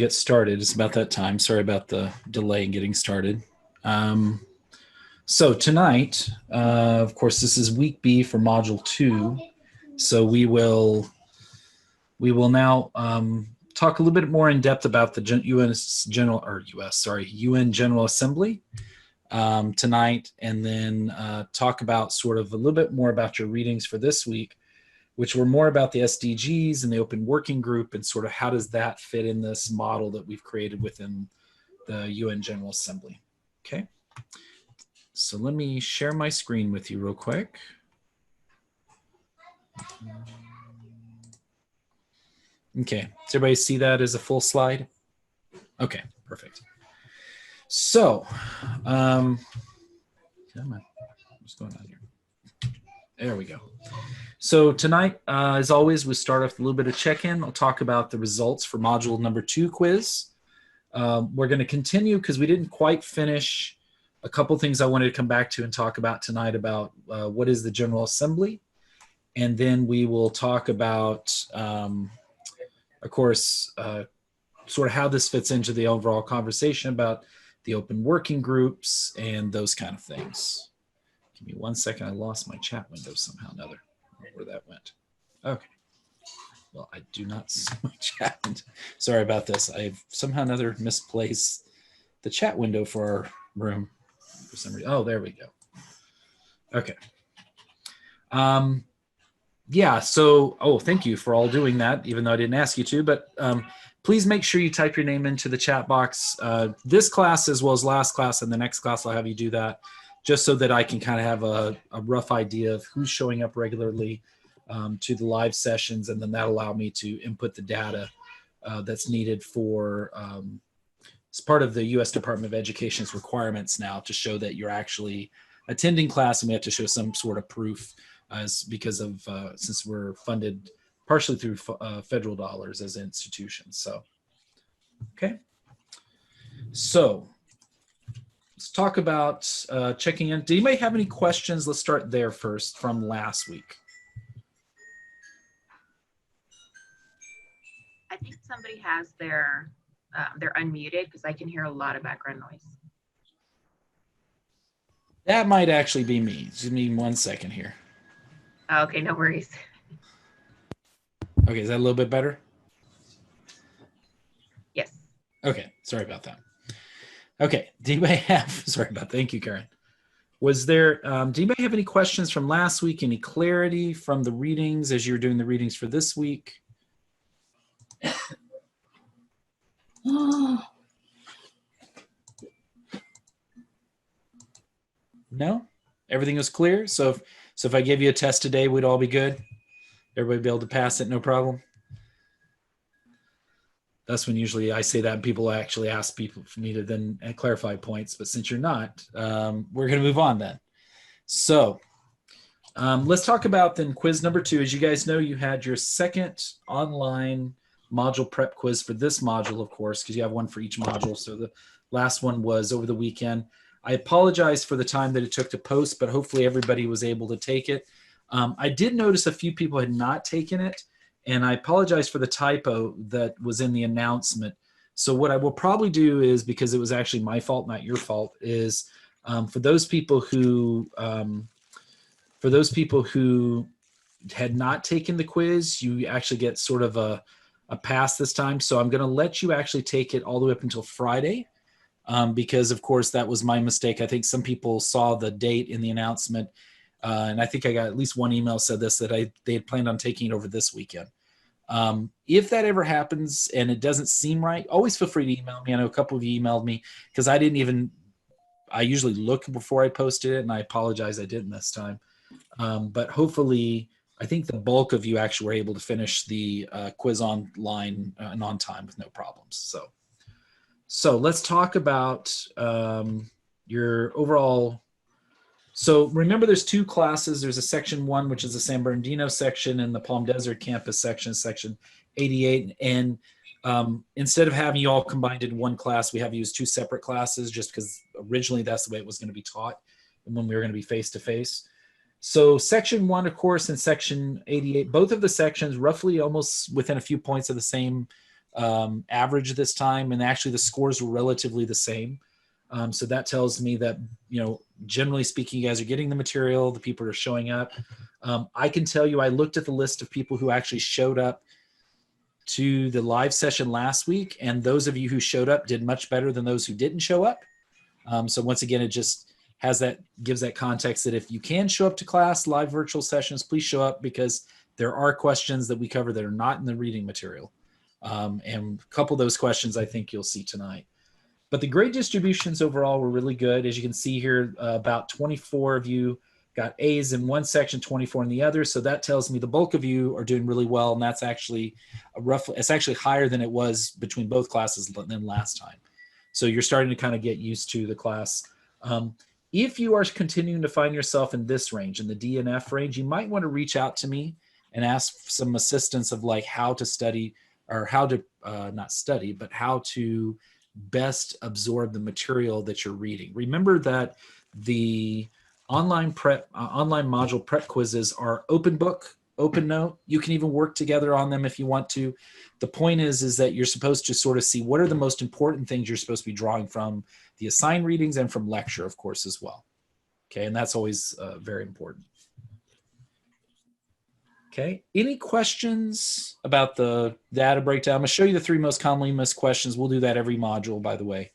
get started. It's about that time. Sorry about the delay in getting started. So tonight, of course, this is week B for module 2. So we will now talk a little bit more in depth about the UN General Assembly tonight, and then talk about sort of a little bit more about your readings for this week, which were more about the SDGs and the open working group and sort of how does that fit in this model that we've created within the UN General Assembly. Okay, so let me share my screen with you real quick. Okay, does everybody see that as a full slide? Okay, perfect. So, what's going on here? There we go. So tonight, as always, we start off with a little bit of check-in. I'll talk about the results for module number 2 quiz. We're going to continue because we didn't quite finish a couple things I wanted to come back to and talk about tonight about what is the General Assembly. And then we will talk about, of course, sort of how this fits into the overall conversation about the open working groups and those kind of things. Give me 1 second. I lost my chat window somehow or another. I don't know where that went. Okay. Well, I do not see my chat. Sorry about this. I've somehow or another misplaced the chat window for our room for some reason. Oh, there we go. Okay. Yeah, so, thank you for all doing that, even though I didn't ask you to, but please make sure you type your name into the chat box. This class, as well as last class and the next class, I'll have you do that, just so that I can kind of have a rough idea of who's showing up regularly to the live sessions, and then that'll allow me to input the data that's needed for, as part of the U.S. Department of Education's requirements now to show that you're actually attending class, and we have to show some sort of proof because of, since we're funded partially through federal dollars as institutions. So, okay. So let's talk about checking in. Do you may have any questions? Let's start there first from last week. I think somebody has they're unmuted because I can hear a lot of background noise. That might actually be me. Just give me 1 second here. Okay, no worries. Okay, is that a little bit better? Yes. Okay, sorry about that. Okay, do you may have, sorry about that. Thank you, Karen. Was there, do you may have any questions from last week, any clarity from the readings as you're doing the readings for this week? No? Everything was clear? So if I give you a test today, we'd all be good? Everybody be able to pass it, no problem? That's when usually I say that and people actually ask people for me to then clarify points. But since you're not, we're going to move on then. So let's talk about then quiz number 2. As you guys know, you had your second online module prep quiz for this module, of course, because you have one for each module. So the last one was over the weekend. I apologize for the time that it took to post, but hopefully everybody was able to take it. I did notice a few people had not taken it, and I apologize for the typo that was in the announcement. So what I will probably do is, because it was actually my fault, not your fault, is for those people who had not taken the quiz, you actually get sort of a pass this time. So I'm going to let you actually take it all the way up until Friday. Because of course that was my mistake. I think some people saw the date in the announcement, and I think I got at least one email said this, that they had planned on taking it over this weekend. If that ever happens and it doesn't seem right, always feel free to email me. I know a couple of you emailed me because I usually look before I posted it, and I apologize I didn't this time. But hopefully, I think the bulk of you actually were able to finish the quiz online and on time with no problems. So let's talk about your overall. So remember, there's 2 classes. There's a section 1, which is the San Bernardino section, and the Palm Desert campus section, section 88. And instead of having you all combined in one class, we have used 2 separate classes just because originally that's the way it was going to be taught and when we were going to be face-to-face. So section 1, of course, and section 88, both of the sections roughly almost within a few points of the same average this time, and actually the scores were relatively the same. So that tells me that, generally speaking, you guys are getting the material, the people are showing up. I can tell you, I looked at the list of people who actually showed up to the live session last week, and those of you who showed up did much better than those who didn't show up. So once again, it just gives that context that if you can show up to class, live virtual sessions, please show up, because there are questions that we cover that are not in the reading material. And a couple of those questions I think you'll see tonight. But the grade distributions overall were really good. As you can see here, about 24 of you got A's in one section, 24 in the other. So that tells me the bulk of you are doing really well. And that's actually it's actually higher than it was between both classes than last time. So you're starting to kind of get used to the class. If you are continuing to find yourself in this range, in the D and F range, you might want to reach out to me and ask some assistance of like how to study, or how to not study, but how to best absorb the material that you're reading. Remember that the online module prep quizzes are open book, open note. You can even work together on them if you want to. The point is that you're supposed to sort of see what are the most important things you're supposed to be drawing from the assigned readings and from lecture, of course, as well. Okay, and that's always very important. Okay, any questions about the data breakdown? I'm gonna show you the 3 most commonly missed questions. We'll do that every module, by the way.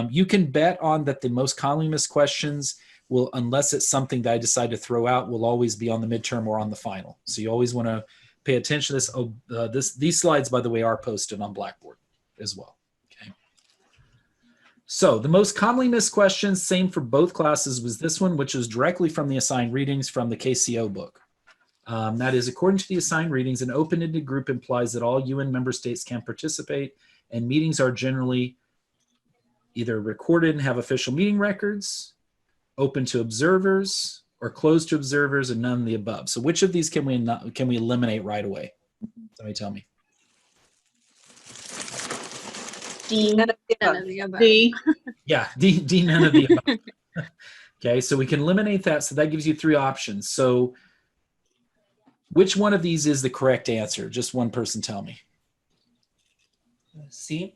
You can bet on that the most commonly missed questions will, unless it's something that I decide to throw out, will always be on the midterm or on the final. So you always wanna pay attention to this. These slides, by the way, are posted on Blackboard as well. Okay. So the most commonly missed questions, same for both classes, was this one, which is directly from the assigned readings from the KCO book. That is, according to the assigned readings, an open-ended group implies that all UN member states can participate, and meetings are generally either recorded and have official meeting records, open to observers, or closed to observers, and none of the above. So which of these can we eliminate right away? Somebody tell me. D. None of the above. D. Yeah, D, none of the above. Okay, so we can eliminate that. So that gives you 3 options. So which one of these is the correct answer? Just one person tell me. C.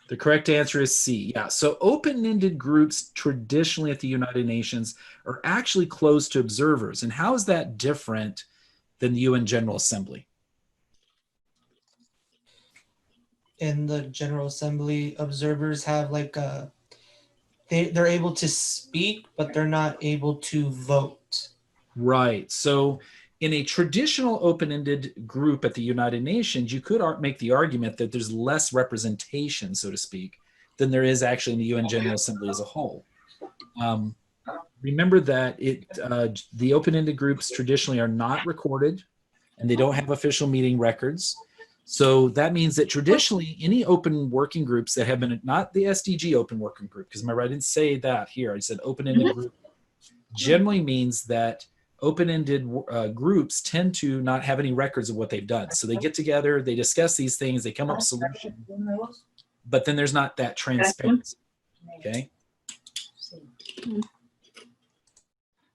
The correct answer is C. Yeah, so open-ended groups traditionally at the United Nations are actually closed to observers. And how is that different than the UN General Assembly? In the General Assembly, observers have like they're able to speak, but they're not able to vote. Right. So in a traditional open-ended group at the United Nations, you could make the argument that there's less representation, so to speak, than there is actually in the UN General Assembly as a whole. Remember that the open-ended groups traditionally are not recorded, and they don't have official meeting records. So that means that traditionally any open working groups that have been, not the SDG open working group, because remember I didn't say that here, I said open-ended group, generally means that open-ended groups tend to not have any records of what they've done. So they get together, they discuss these things, they come up with solutions, but then there's not that transparency, okay?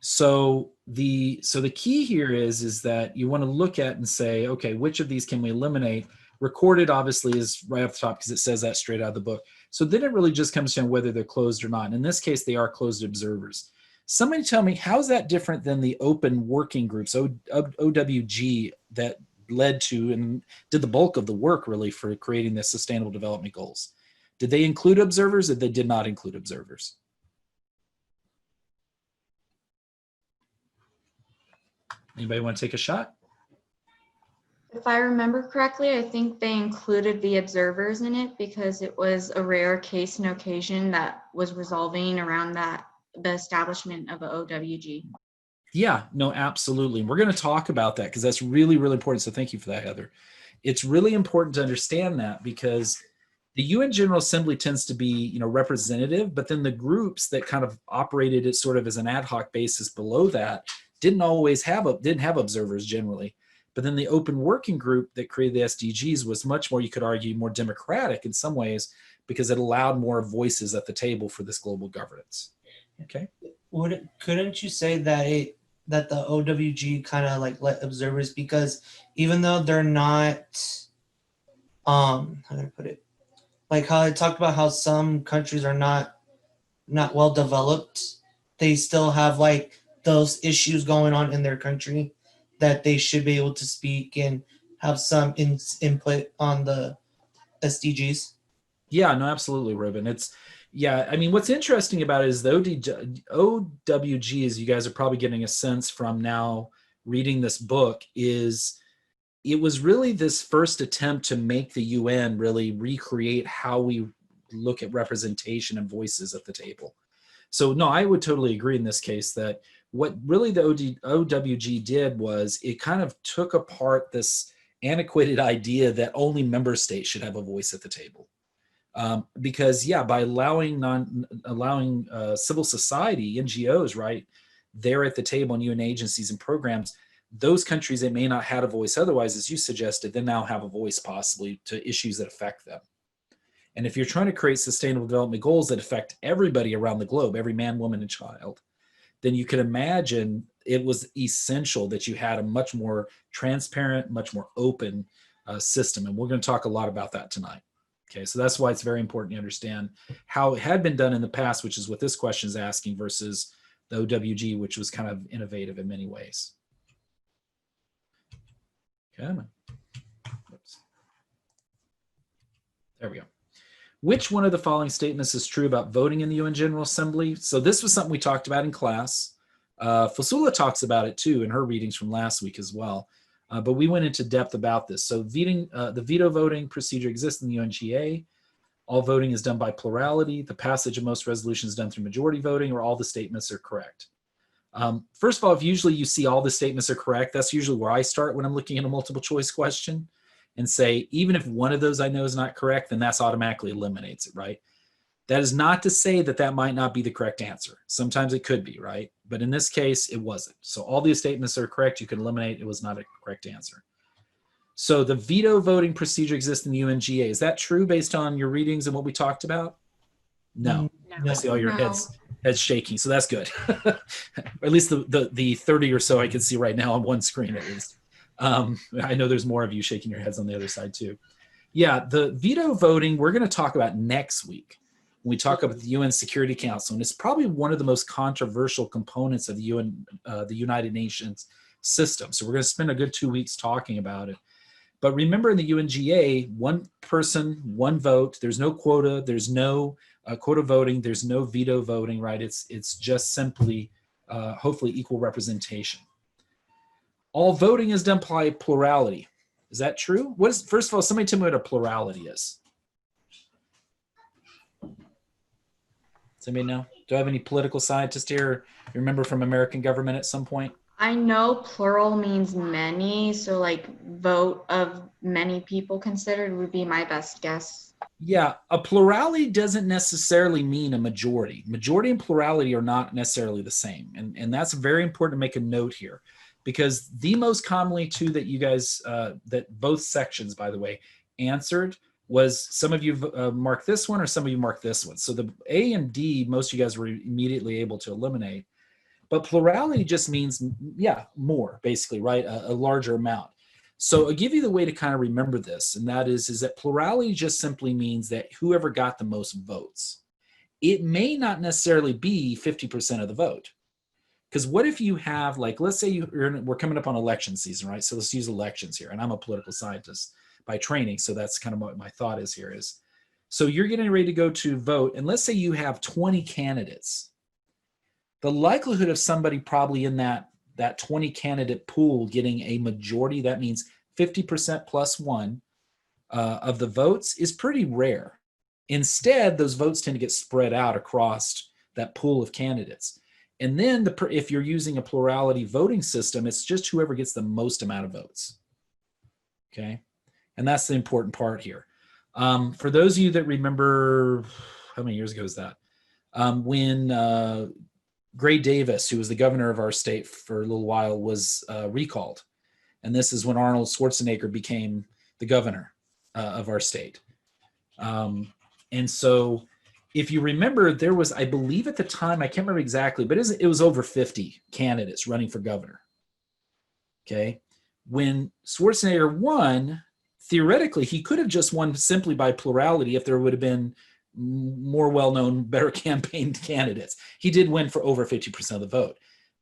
So the key here is that you want to look at and say, okay, which of these can we eliminate? Recorded obviously is right off the top because it says that straight out of the book. So then it really just comes down to whether they're closed or not. And in this case, they are closed observers. Somebody tell me, how is that different than the open working groups, OWG, that led to and did the bulk of the work really for creating the Sustainable Development Goals? Did they include observers or they did not include observers? Anybody want to take a shot? If I remember correctly, I think they included the observers in it because it was a rare case and occasion that was resolving around the establishment of a OWG. Yeah, no, absolutely. We're going to talk about that because that's really, really important. So thank you for that, Heather. It's really important to understand that because the UN General Assembly tends to be, representative, but then the groups that kind of operated it sort of as an ad hoc basis below that didn't have observers generally. But then the open working group that created the SDGs was much more, you could argue, more democratic in some ways because it allowed more voices at the table for this global governance. Okay. Couldn't you say that the OWG kind of like let observers, because even though they're not how do I put it? Like how I talked about how some countries are not well developed. They still have like those issues going on in their country that they should be able to speak and have some input on the SDGs. Yeah, no, absolutely, Ruben. Yeah, I mean, what's interesting about it is the OWG, as you guys are probably getting a sense from now reading this book, is it was really this first attempt to make the UN really recreate how we look at representation and voices at the table. So no, I would totally agree in this case that what really the OWG did was it kind of took apart this antiquated idea that only member states should have a voice at the table. Because yeah, by allowing civil society, NGOs, right, they're at the table in UN agencies and programs, those countries that may not have a voice otherwise, as you suggested, then now have a voice possibly to issues that affect them. And if you're trying to create sustainable development goals that affect everybody around the globe, every man, woman, and child, then you can imagine it was essential that you had a much more transparent, much more open system. And we're going to talk a lot about that tonight. Okay, so that's why it's very important to understand how it had been done in the past, which is what this question is asking, versus the OWG, which was kind of innovative in many ways. Okay. Oops. There we go. Which one of the following statements is true about voting in the UN General Assembly? So this was something we talked about in class. Fasula talks about it too in her readings from last week as well. But we went into depth about this. So the veto voting procedure exists in the UNGA. All voting is done by plurality. The passage of most resolutions is done through majority voting, or all the statements are correct. First of all, if usually you see all the statements are correct, that's usually where I start when I'm looking at a multiple choice question, and say, even if one of those I know is not correct, then that's automatically eliminates it, right? That is not to say that that might not be the correct answer. Sometimes it could be, right? But in this case, it wasn't. So all these statements are correct. You can eliminate. It was not a correct answer. So the veto voting procedure exists in the UNGA. Is that true based on your readings and what we talked about? No. No. I see all your No. heads shaking. So that's good. Or at least the 30 or so I can see right now on one screen at least. I know there's more of you shaking your heads on the other side too. Yeah, the veto voting we're going to talk about next week when we talk about the UN Security Council, and it's probably one of the most controversial components of the the United Nations system. So we're going to spend a good 2 weeks talking about it. But remember, in the UNGA, one person, one vote. There's no quota. There's no quota voting. There's no veto voting. Right? It's just simply, hopefully, equal representation. All voting is done by plurality. Is that true? First of all, somebody tell me what a plurality is. Does anybody know? Do I have any political scientists here? You remember from American government at some point? I know plural means many, so like vote of many people considered would be my best guess. Yeah, a plurality doesn't necessarily mean a majority. Majority and plurality are not necessarily the same. And that's very important to make a note here, because the most commonly two that you guys, that both sections, by the way, answered was some of you marked this one or some of you marked this one. So the A and D, most of you guys were immediately able to eliminate. But plurality just means, yeah, more, basically, right? A larger amount. So I'll give you the way to kind of remember this, and that is that plurality just simply means that whoever got the most votes. It may not necessarily be 50% of the vote. Because what if you have, like, let's say we're coming up on election season, right? So let's use elections here. And I'm a political scientist by training, so that's kind of what my thought is here is. So you're getting ready to go to vote, and let's say you have 20 candidates. The likelihood of somebody probably in that 20 candidate pool getting a majority, that means 50% plus one of the votes, is pretty rare. Instead, those votes tend to get spread out across that pool of candidates. And then if you're using a plurality voting system, it's just whoever gets the most amount of votes. Okay. And that's the important part here. For those of you that remember, how many years ago is that? When Gray Davis, who was the governor of our state for a little while, was recalled. And this is when Arnold Schwarzenegger became the governor of our state. And so if you remember, there was, I believe at the time, I can't remember exactly, but it was over 50 candidates running for governor. Okay. When Schwarzenegger won, theoretically, he could have just won simply by plurality if there would have been more well-known, better campaigned candidates. He did win for over 50% of the vote.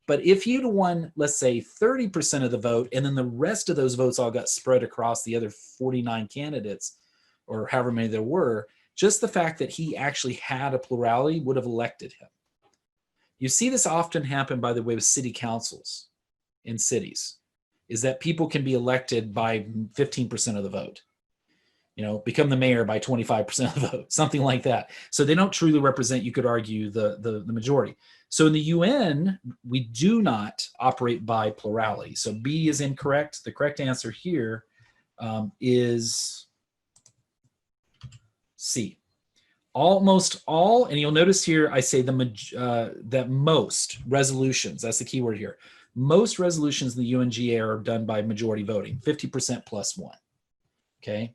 But if he'd won, let's say, 30% of the vote, and then the rest of those votes all got spread across the other 49 candidates, or however many there were, just the fact that he actually had a plurality would have elected him. You see this often happen, by the way, with city councils in cities, is that people can be elected by 15% of the vote. You know, become the mayor by 25% of the vote, something like that. So they don't truly represent, you could argue, the majority. So in the UN, we do not operate by plurality. So B is incorrect. The correct answer here is C. Almost all, and you'll notice here I say that most resolutions, that's the key word here, most resolutions in the UNGA are done by majority voting, 50% plus one, okay?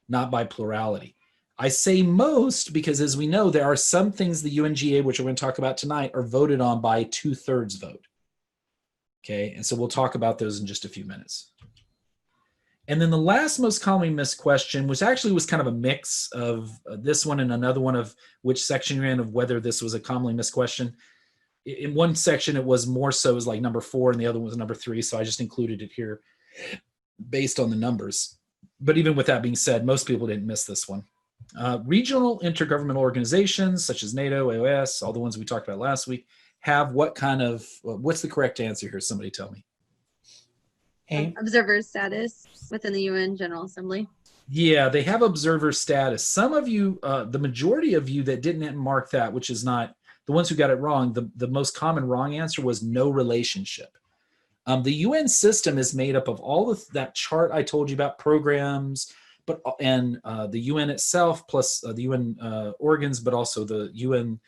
Not by plurality. I say most because, as we know, there are some things the UNGA, which we're going to talk about tonight, are voted on by 2/3 vote. Okay, and so we'll talk about those in just a few minutes. And then the last most commonly missed question, which actually was kind of a mix of this one and another one of which section you're in, of whether this was a commonly missed question. In one section, it was more so as like number 4, and the other one was number 3. So I just included it here based on the numbers. But even with that being said, most people didn't miss this one. Regional intergovernmental organizations such as NATO, AOS, all the ones we talked about last week, have what kind of, what's the correct answer here? Somebody tell me. A. Observer status within the UN General Assembly. Yeah, they have observer status. Some of you, the majority of you that didn't mark that, which is not, the ones who got it wrong, the most common wrong answer was no relationship. The UN system is made up of all of that chart I told you about, programs, and the UN itself, plus the UN organs, but also the UN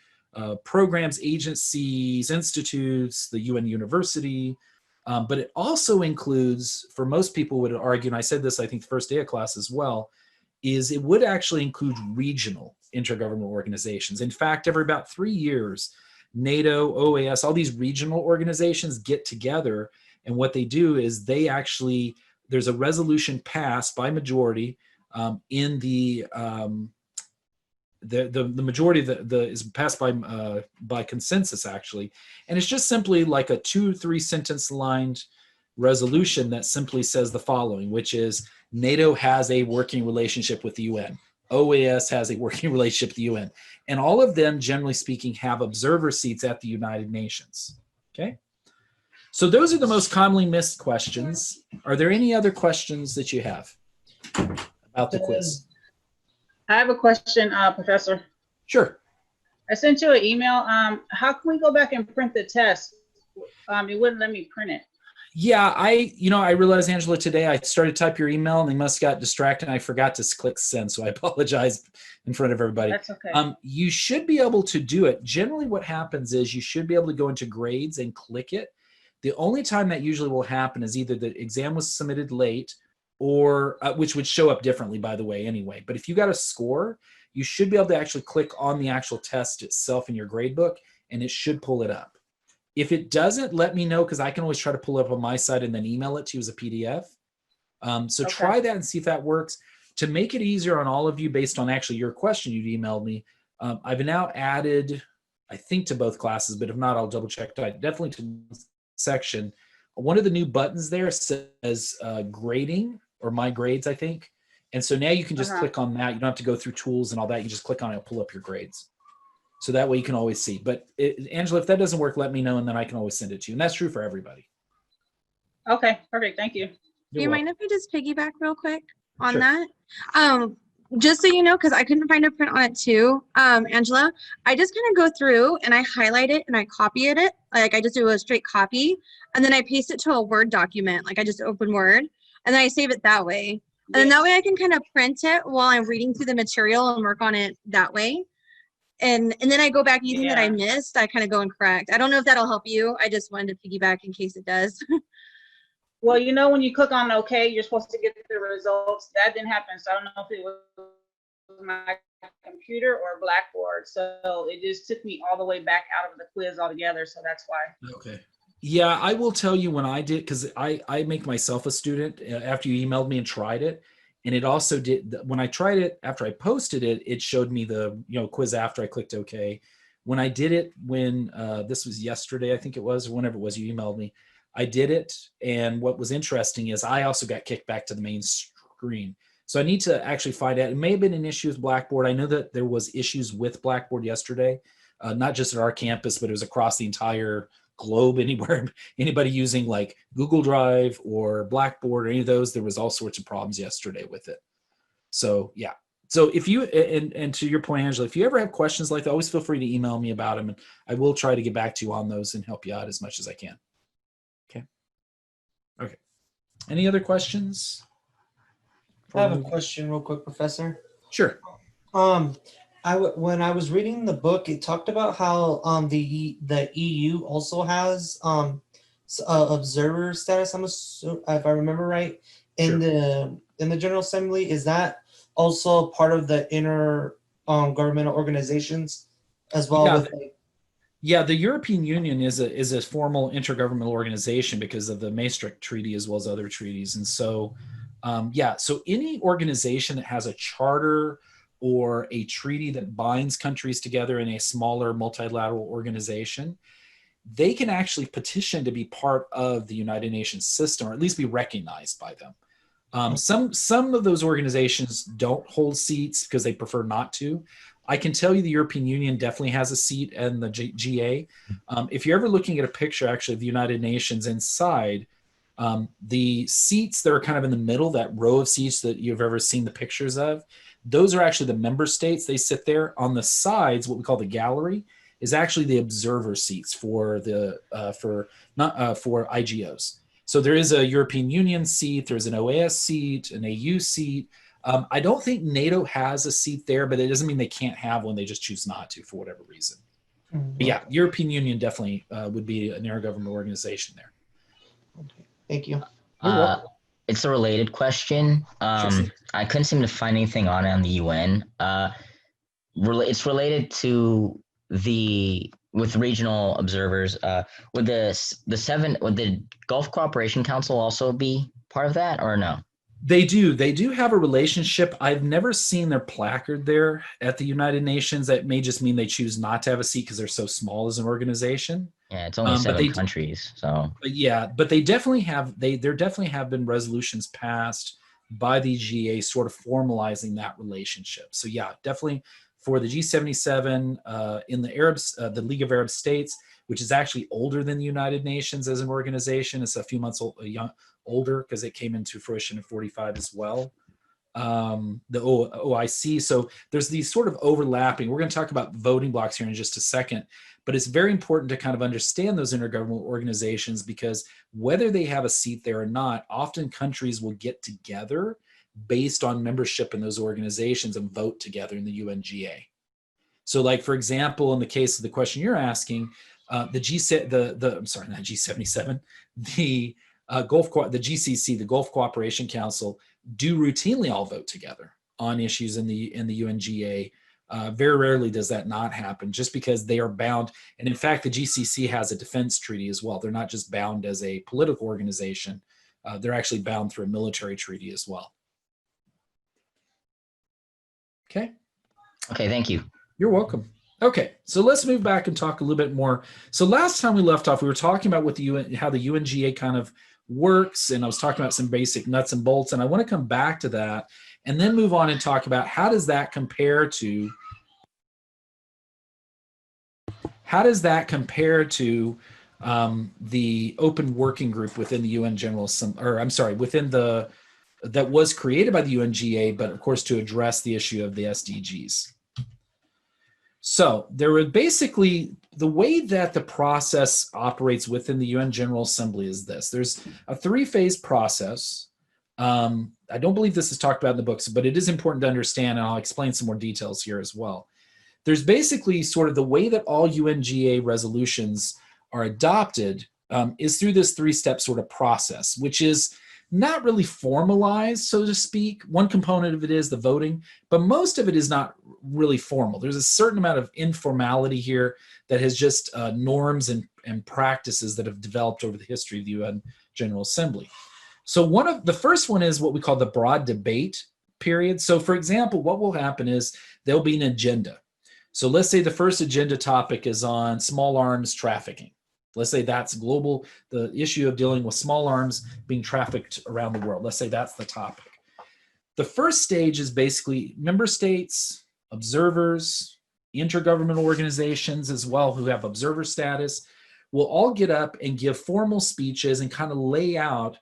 programs, agencies, institutes, the UN university. But it also includes, for most people would argue, and I said this I think the first day of class as well, is it would actually include regional intergovernmental organizations. In fact, every about 3 years, NATO, OAS, all these regional organizations get together, and what they do is they actually, there's a resolution passed by majority in the majority is passed by consensus actually, and it's just simply like a 2-3 sentence lined resolution that simply says the following, which is NATO has a working relationship with the UN, OAS has a working relationship with the UN, and all of them, generally speaking, have observer seats at the United Nations. Okay. So those are the most commonly missed questions. Are there any other questions that you have about the quiz? I have a question, Professor. Sure. I sent you an email. How can we go back and print the test? It wouldn't let me print it. Yeah, I realized, Angela, today I started to type your email and they must have got distracted and I forgot to click send. So I apologize in front of everybody. That's okay. You should be able to do it. Generally what happens is you should be able to go into grades and click it. The only time that usually will happen is either the exam was submitted late or which would show up differently, by the way, anyway. But if you got a score, you should be able to actually click on the actual test itself in your grade book and it should pull it up. If it doesn't, let me know because I can always try to pull it up on my side and then email it to you as a PDF. So Okay. Try that and see if that works. To make it easier on all of you based on actually your question you'd emailed me, I've now added, I think to both classes, but if not, I'll double check. Definitely to section. One of the new buttons there says grading or my grades, I think. And so now you can just click on that. You don't have to go through tools and all that. You just click on it, it'll pull up your grades. So that way you can always see. But Angela, if that doesn't work, let me know and then I can always send it to you. And that's true for everybody. Okay, perfect. Thank you. Do you mind if I just piggyback real quick on Sure. that? Just so you know, because I couldn't find a print on it too, Angela, I just kind of go through and I highlight it and I copy it. Like I just do a straight copy and then I paste it to a Word document. Like I just open Word and then I save it that way. And then that way I can kind of print it while I'm reading through the material and work on it that way. And then I go back, anything that I missed, I kind of go and correct. I don't know if that'll help you. I just wanted to piggyback in case it does. Well, you know, when you click on OK, you're supposed to get the results. That didn't happen. So I don't know if it was my computer or Blackboard. So it just took me all the way back out of the quiz altogether. So that's why. Okay. Yeah, I will tell you when I did, because I make myself a student after you emailed me and tried it. And it also did, when I tried it after I posted it, it showed me the quiz after I clicked OK. When I did it, when this was yesterday, I think it was, or whenever it was, you emailed me, I did it. And what was interesting is I also got kicked back to the main screen. So I need to actually find out. It may have been an issue with Blackboard. I know that there was issues with Blackboard yesterday, not just at our campus, but it was across the entire globe. Anybody using like Google Drive or Blackboard or any of those, there was all sorts of problems yesterday with it. So yeah. So if you, and to your point, Angela, if you ever have questions like that, always feel free to email me about them, and I will try to get back to you on those and help you out as much as I can. Okay. Okay. Any other questions? I have a question real quick, Professor. Sure. When I was reading the book, it talked about how the EU also has observer status. If I remember right, in the General Assembly. Is that also part of the inner governmental organizations as well? Yeah. Yeah, the European Union is a formal intergovernmental organization because of the Maastricht Treaty as well as other treaties, and so. So any organization that has a charter or a treaty that binds countries together in a smaller multilateral organization, they can actually petition to be part of the United Nations system, or at least be recognized by them. Some of those organizations don't hold seats because they prefer not to. I can tell you the European Union definitely has a seat in the GA. If you're ever looking at a picture actually of the United Nations inside, the seats that are kind of in the middle, that row of seats that you've ever seen the pictures of, those are actually the member states. They sit there. On the sides, what we call the gallery, is actually the observer seats for the for IGOs. So there is a European Union seat, there's an OAS seat, an AU seat. I don't think NATO has a seat there, but it doesn't mean they can't have one. They just choose not to for whatever reason. Mm-hmm. But yeah, European Union definitely would be an intergovernmental organization there. Okay. Thank you. It's a related question. I couldn't seem to find anything on it on the UN. It's related to with regional observers. Would the Gulf Cooperation Council also be part of that, or no? They do have a relationship. I've never seen their placard there at the United Nations. That may just mean they choose not to have a seat because they're so small as an organization. Yeah, it's only 7 countries. But they definitely have. There definitely have been resolutions passed by the GA, sort of formalizing that relationship. So yeah, definitely for the G77 in the Arabs, the League of Arab States, which is actually older than the United Nations as an organization. It's a few months older because it came into fruition in 45 as well. The OIC. So there's these sort of overlapping. We're going to talk about voting blocks here in just a second, but it's very important to kind of understand those intergovernmental organizations, because whether they have a seat there or not, often countries will get together based on membership in those organizations and vote together in the UNGA. So like, for example, in the case of the question you're asking, the GCC, the Gulf Cooperation Council, do routinely all vote together on issues in the UNGA. Very rarely does that not happen, just because they are bound. And in fact, the GCC has a defense treaty as well. They're not just bound as a political organization. They're actually bound through a military treaty as well. Okay. Okay, thank you. You're welcome. Okay, so let's move back and talk a little bit more. So last time we left off, we were talking about what how the UNGA kind of works, and I was talking about some basic nuts and bolts, and I want to come back to that and then move on and talk about how does that compare to the open working group within the UN General Assembly, or I'm sorry, that was created by the UNGA, but of course to address the issue of the SDGs. So there were basically, the way that the process operates within the UN General Assembly is this. There's a 3-phase process. I don't believe this is talked about in the books, but it is important to understand, and I'll explain some more details here as well. There's basically sort of the way that all UNGA resolutions are adopted is through this 3-step sort of process, which is not really formalized, so to speak. One component of it is the voting, but most of it is not really formal. There's a certain amount of informality here that has just norms and practices that have developed over the history of the UN General Assembly. So the first one is what we call the broad debate period. So for example, what will happen is there'll be an agenda. So let's say the first agenda topic is on small arms trafficking. Let's say that's global, the issue of dealing with small arms being trafficked around the world. Let's say that's the topic. The first stage is basically member states, observers, intergovernmental organizations as well who have observer status will all get up and give formal speeches and kind of lay out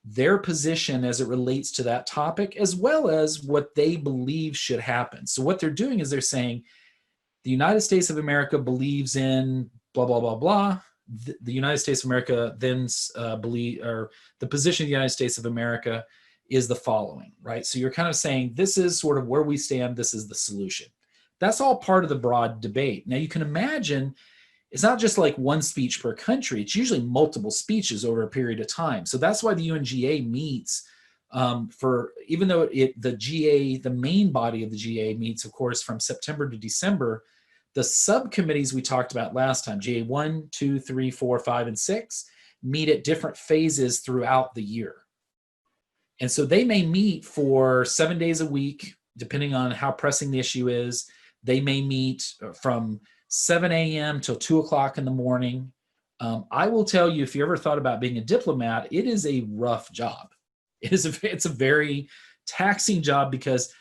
their position as it relates to that topic, as well as what they believe should happen. So what they're doing is they're saying, the United States of America believes in blah, blah, blah, blah. The United States of America then the position of the United States of America is the following, right? So you're kind of saying, this is sort of where we stand, this is the solution. That's all part of the broad debate. Now you can imagine it's not just like one speech per country, it's usually multiple speeches over a period of time. So that's why the UNGA meets even though the main body of the GA meets, of course, from September to December, the subcommittees we talked about last time, GA 1, 2, 3, 4, 5, and 6, meet at different phases throughout the year. And so they may meet for 7 days a week, depending on how pressing the issue is. They may meet from 7 a.m. till 2 o'clock in the morning. I will tell you, if you ever thought about being a diplomat, it is a rough job. It's a very taxing job, because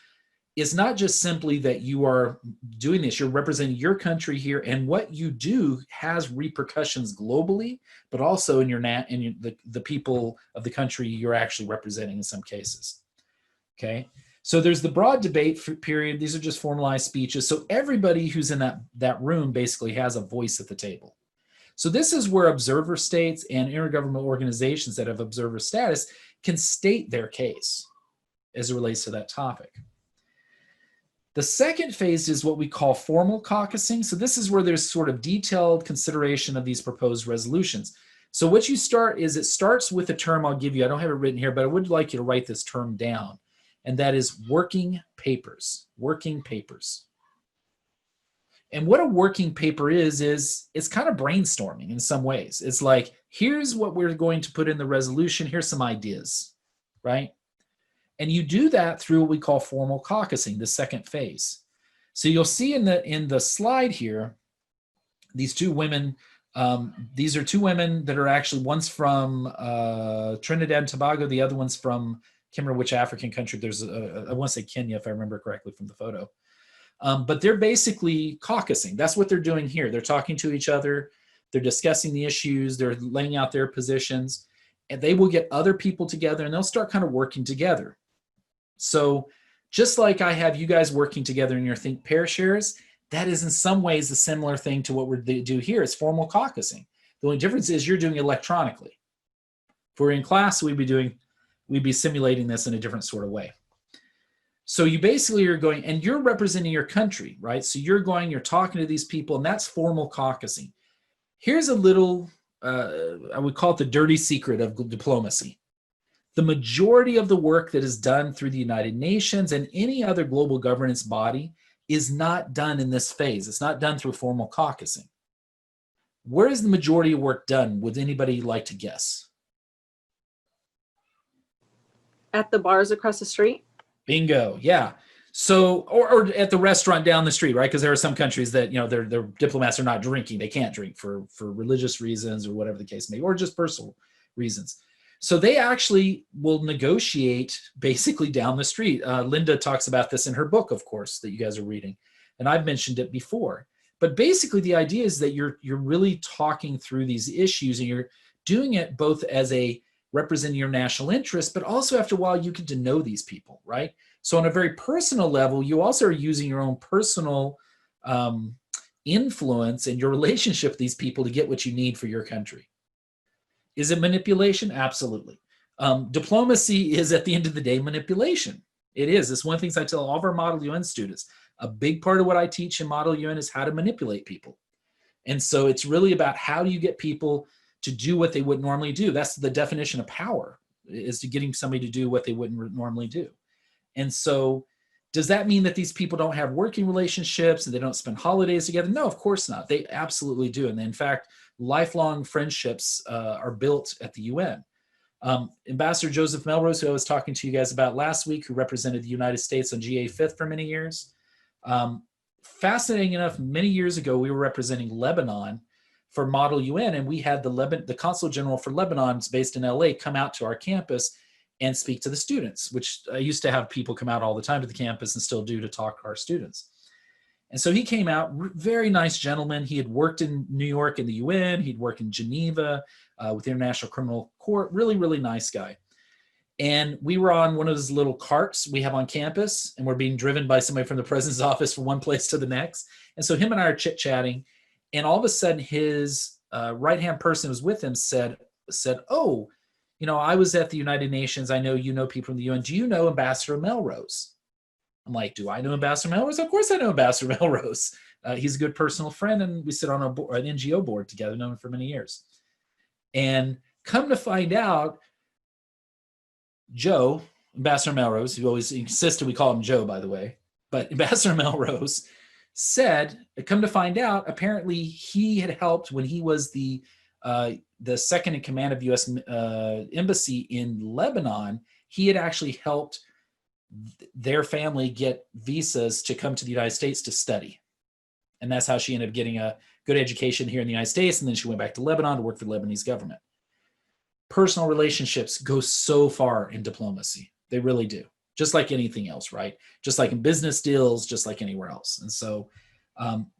it's not just simply that you are doing this, you're representing your country here, and what you do has repercussions globally, but also in the people of the country you're actually representing in some cases. Okay, so there's the broad debate period. These are just formalized speeches. So everybody who's in that room basically has a voice at the table. So this is where observer states and intergovernmental organizations that have observer status can state their case as it relates to that topic. The second phase is what we call formal caucusing. So this is where there's sort of detailed consideration of these proposed resolutions. So what you start is, it starts with a term I'll give you. I don't have it written here, but I would like you to write this term down. And that is working papers, working papers. And what a working paper is it's kind of brainstorming in some ways. It's like, here's what we're going to put in the resolution. Here's some ideas, right? And you do that through what we call formal caucusing, the second phase. So you'll see in the slide here, these two women, these are two women that are actually, one's from Trinidad and Tobago, the other one's from, I can't remember which African country. There's I want to say Kenya, if I remember correctly from the photo. But they're basically caucusing. That's what they're doing here. They're talking to each other. They're discussing the issues. They're laying out their positions. And they will get other people together, and they'll start kind of working together. So just like I have you guys working together in your Think Pair shares, that is in some ways a similar thing to what we do here. It's formal caucusing. The only difference is you're doing it electronically. If we're in class, we'd be simulating this in a different sort of way. So you basically are going, and you're representing your country, right? So you're talking to these people, and that's formal caucusing. Here's a little, I would call it the dirty secret of diplomacy. The majority of the work that is done through the United Nations and any other global governance body is not done in this phase. It's not done through formal caucusing. Where is the majority of work done? Would anybody like to guess? At the bars across the street? Bingo, yeah. So, or at the restaurant down the street, right? Because there are some countries that, their diplomats are not drinking. They can't drink for religious reasons or whatever the case may be, or just personal reasons. So they actually will negotiate basically down the street. Linda talks about this in her book, of course, that you guys are reading. And I've mentioned it before. But basically the idea is that you're really talking through these issues, and you're doing it both as a representing your national interest, but also after a while you get to know these people, right? So on a very personal level, you also are using your own personal influence and your relationship with these people to get what you need for your country. Is it manipulation? Absolutely. Diplomacy is, at the end of the day, manipulation. It is. It's one of the things I tell all of our Model UN students. A big part of what I teach in Model UN is how to manipulate people. And so it's really about how do you get people to do what they would normally do. That's the definition of power, is to getting somebody to do what they wouldn't normally do. And so does that mean that these people don't have working relationships and they don't spend holidays together? No, of course not. They absolutely do. And in fact, lifelong friendships are built at the UN. Ambassador Joseph Melrose, who I was talking to you guys about last week, who represented the United States on GA 5th for many years. Fascinating enough, many years ago, we were representing Lebanon for Model UN, and we had the Consul General for Lebanon, based in LA, come out to our campus and speak to the students, which I used to have people come out all the time to the campus and still do to talk to our students. And so he came out, very nice gentleman. He had worked in New York in the UN. He'd worked in Geneva with the International Criminal Court. Really, really nice guy. And we were on one of those little carts we have on campus, and we're being driven by somebody from the president's office from one place to the next. And so him and I are chit-chatting, and all of a sudden his right-hand person who was with him said, oh, you know, I was at the United Nations. I know you know people from the UN. Do you know Ambassador Melrose? I'm like, do I know Ambassador Melrose? Of course I know Ambassador Melrose. He's a good personal friend, and we sit on an NGO board together, known him for many years. And come to find out, Joe, Ambassador Melrose, who always insisted we call him Joe, by the way, but Ambassador Melrose said, come to find out, apparently he had helped when he was the second in command of U.S. Embassy in Lebanon. He had actually helped their family get visas to come to the United States to study. And that's how she ended up getting a good education here in the United States. And then she went back to Lebanon to work for the Lebanese government. Personal relationships go so far in diplomacy. They really do. Just like anything else, right? Just like in business deals, just like anywhere else. And so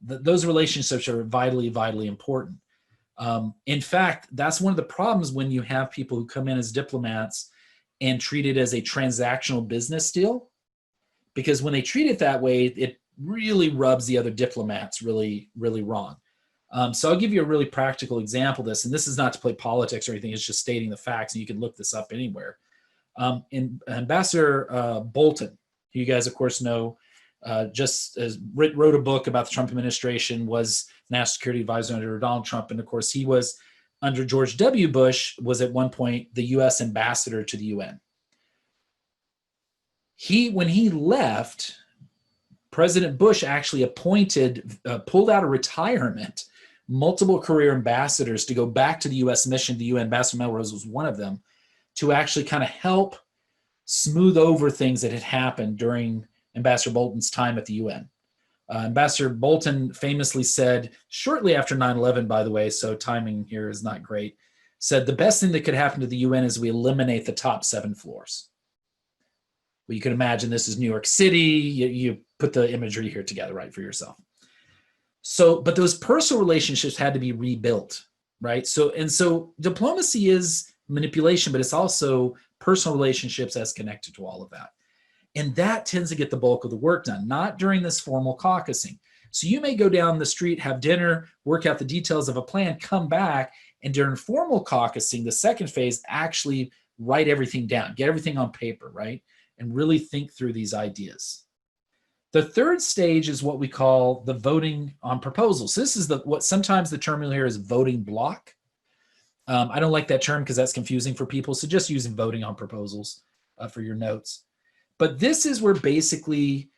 those relationships are vitally, vitally important. In fact, that's one of the problems when you have people who come in as diplomats and treat it as a transactional business deal, because when they treat it that way, it really rubs the other diplomats really, really wrong. So I'll give you a really practical example of this, and this is not to play politics or anything, it's just stating the facts, and you can look this up anywhere. Ambassador Bolton, who you guys of course know, just wrote a book about the Trump administration, was national security advisor under Donald Trump, and of course he was under George W. Bush, was at one point the U.S. ambassador to the UN. When he left, President Bush actually pulled out of retirement, multiple career ambassadors to go back to the U.S. mission. The UN, Ambassador Melrose was one of them, to actually kind of help smooth over things that had happened during Ambassador Bolton's time at the UN. Ambassador Bolton famously said, shortly after 9/11, by the way, so timing here is not great, said the best thing that could happen to the UN is we eliminate the top 7 floors. Well, you can imagine this is New York City. You put the imagery here together, right, for yourself. So, but those personal relationships had to be rebuilt, right? So diplomacy is manipulation, but it's also personal relationships as connected to all of that. And that tends to get the bulk of the work done, not during this formal caucusing. So you may go down the street, have dinner, work out the details of a plan, come back, and during formal caucusing, the second phase, actually write everything down, get everything on paper, right? And really think through these ideas. The third stage is what we call the voting on proposals. This is what sometimes the term you'll hear is voting block. I don't like that term because that's confusing for people. So just using voting on proposals for your notes. But this is where basically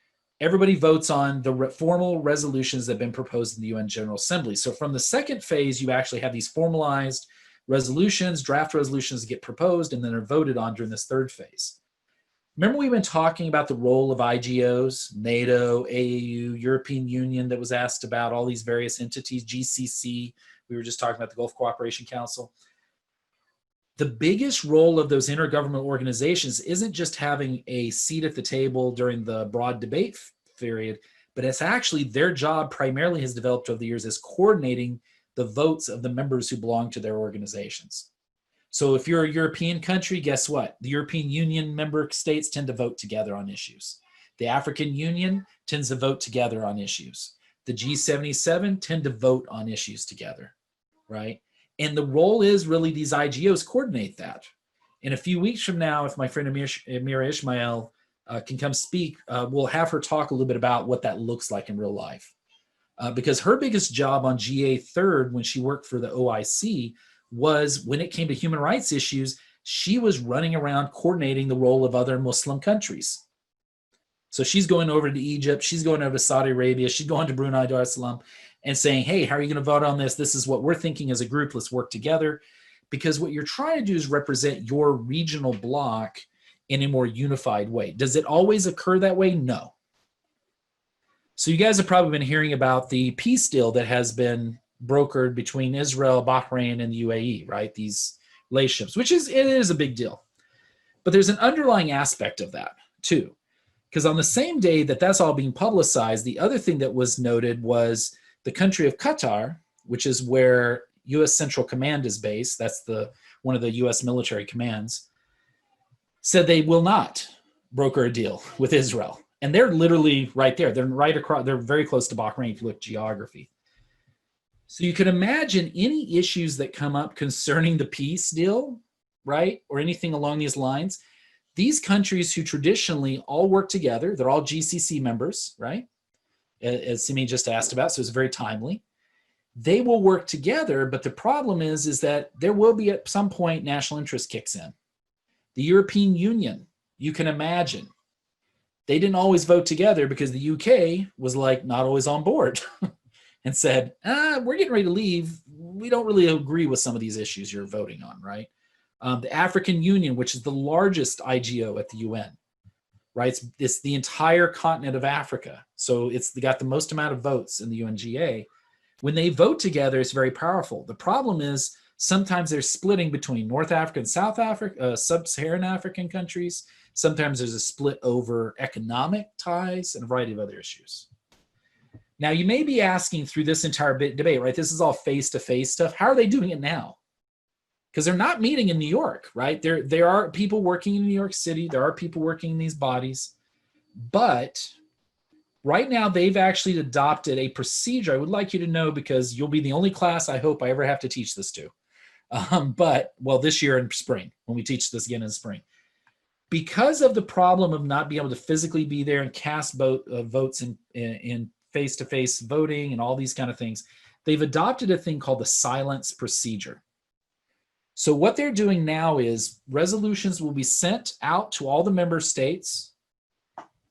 everybody votes on the formal resolutions that have been proposed in the UN General Assembly. So from the second phase, you actually have these formalized resolutions, draft resolutions that get proposed and then are voted on during this third phase. Remember we've been talking about the role of IGOs, NATO, AAU, European Union that was asked about, all these various entities, GCC, we were just talking about the Gulf Cooperation Council. The biggest role of those intergovernmental organizations isn't just having a seat at the table during the broad debate period, but it's actually their job primarily has developed over the years as coordinating the votes of the members who belong to their organizations. So if you're a European country, guess what? The European Union member states tend to vote together on issues. The African Union tends to vote together on issues. The G77 tend to vote on issues together, right? And the role is really these IGOs coordinate that. In a few weeks from now, if my friend Amira Ishmael can come speak, we'll have her talk a little bit about what that looks like in real life. Because her biggest job on GA 3rd when she worked for the OIC was when it came to human rights issues, she was running around coordinating the role of other Muslim countries. So she's going over to Egypt, she's going over to Saudi Arabia, she's going to Brunei Darussalam and saying, hey, how are you going to vote on this? This is what we're thinking as a group, let's work together. because what you're trying to do is represent your regional bloc in a more unified way. Does it always occur that way? No. So you guys have probably been hearing about the peace deal that has been brokered between Israel, Bahrain, and the UAE, right? These relationships, which is a big deal. But there's an underlying aspect of that too. Because on the same day that that's all being publicized, the other thing that was noted was the country of Qatar, which is where U.S. Central Command is based. That's one of the U.S. military commands, said they will not broker a deal with Israel. And they're literally right there. They're right across. They're very close to Bahrain if you look at geography. So you can imagine any issues that come up concerning the peace deal, right, or anything along these lines. These countries who traditionally all work together, they're all GCC members, right? As Simi just asked about, so it's very timely. They will work together, but the problem is that there will be at some point national interest kicks in. The European Union, you can imagine, they didn't always vote together because the UK was like not always on board and said, we're getting ready to leave. We don't really agree with some of these issues you're voting on, right? The African Union, which is the largest IGO at the UN, right? It's the entire continent of Africa. So it's got the most amount of votes in the UNGA. When they vote together, it's very powerful. The problem is sometimes they're splitting between North Africa and South Africa, sub-Saharan African countries. Sometimes there's a split over economic ties and a variety of other issues. Now, you may be asking through this entire debate, right? This is all face-to-face stuff. How are they doing it now? Because they're not meeting in New York, right? There are people working in New York City. There are people working in these bodies. But right now, they've actually adopted a procedure. I would like you to know because you'll be the only class I hope I ever have to teach this to. This year in spring, when we teach this again in spring. Because of the problem of not being able to physically be there and cast votes in face-to-face voting and all these kind of things, they've adopted a thing called the silence procedure. So what they're doing now is resolutions will be sent out to all the member states.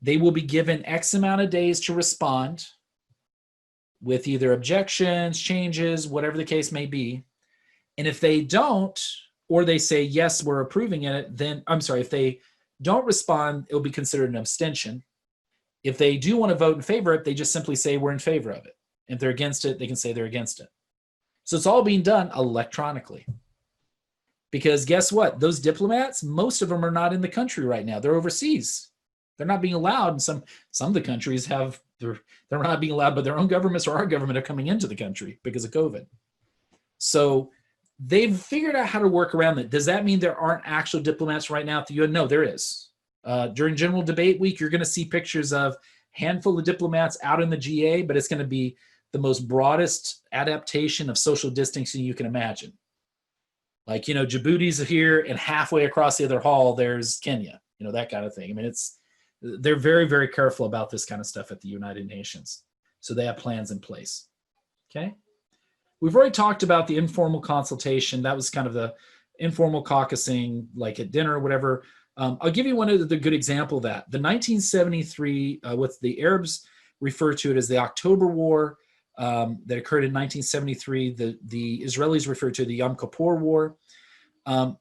They will be given X amount of days to respond with either objections, changes, whatever the case may be. And if they don't, or they say, yes, we're approving it, then, if they don't respond, it'll be considered an abstention. If they do want to vote in favor of it, they just simply say we're in favor of it. If they're against it, they can say they're against it. So it's all being done electronically. Because guess what? Those diplomats, most of them are not in the country right now. They're overseas. They're not being allowed. And some of the countries they're not being allowed, but their own governments or our government are coming into the country because of COVID. So they've figured out how to work around that. Does that mean there aren't actual diplomats right now at the UN? No, there is. During General Debate Week, you're going to see pictures of a handful of diplomats out in the GA, but it's going to be the most broadest adaptation of social distancing you can imagine. Like, Djibouti's here and halfway across the other hall, there's Kenya, that kind of thing. I mean, they're very, very careful about this kind of stuff at the United Nations. So they have plans in place. Okay. We've already talked about the informal consultation. That was kind of the informal caucusing, like at dinner or whatever. I'll give you one of the good example of that. The 1973, what the Arabs refer to it as the October War that occurred in 1973. The Israelis refer to the Yom Kippur War.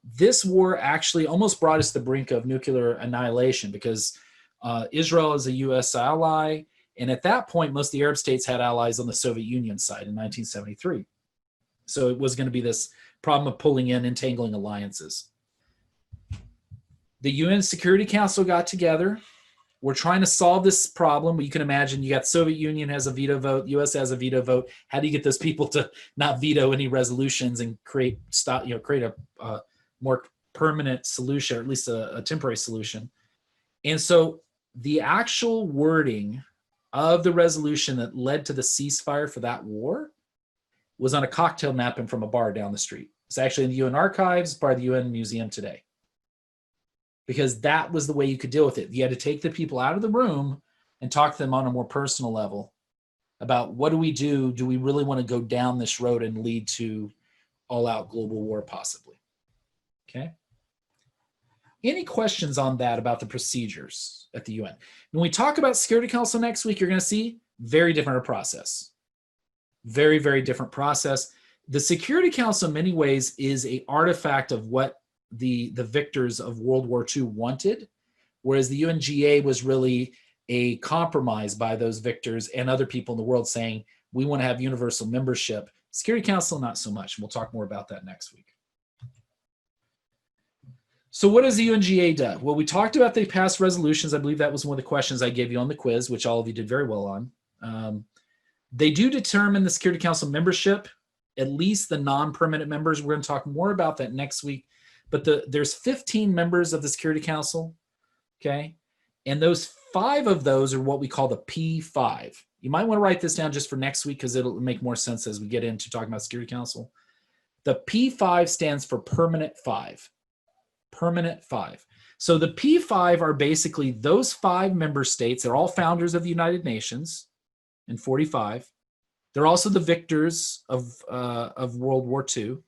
This war actually almost brought us to the brink of nuclear annihilation because Israel is a U.S. ally. And at that point, most of the Arab states had allies on the Soviet Union side in 1973. So it was going to be this problem of pulling in, entangling alliances. The UN Security Council got together. We're trying to solve this problem. You can imagine you got Soviet Union has a veto vote, US has a veto vote. How do you get those people to not veto any resolutions and create a more permanent solution, or at least a temporary solution? And so the actual wording of the resolution that led to the ceasefire for that war was on a cocktail napkin from a bar down the street. It's actually in the UN archives, part of the UN museum today. Because that was the way you could deal with it. You had to take the people out of the room and talk to them on a more personal level about what do we do? Do we really want to go down this road and lead to all-out global war possibly? Okay. Any questions on that about the procedures at the UN? When we talk about Security Council next week, you're going to see very different process. Very, very different process. the Security Council in many ways is a artifact of what the victors of World War II wanted, whereas the UNGA was really a compromise by those victors and other people in the world saying, we want to have universal membership. Security Council, not so much. We'll talk more about that next week. So what has the UNGA done? Well, we talked about they passed resolutions. I believe that was one of the questions I gave you on the quiz, which all of you did very well on. They do determine the Security Council membership, at least the non-permanent members. We're going to talk more about that next week. But there's 15 members of the Security Council, okay? And those 5 of those are what we call the P5. You might want to write this down just for next week because it'll make more sense as we get into talking about Security Council. The P5 stands for Permanent 5. Permanent 5. So the P5 are basically those 5 member states. They're all founders of the United Nations in 45. They're also the victors of World War II.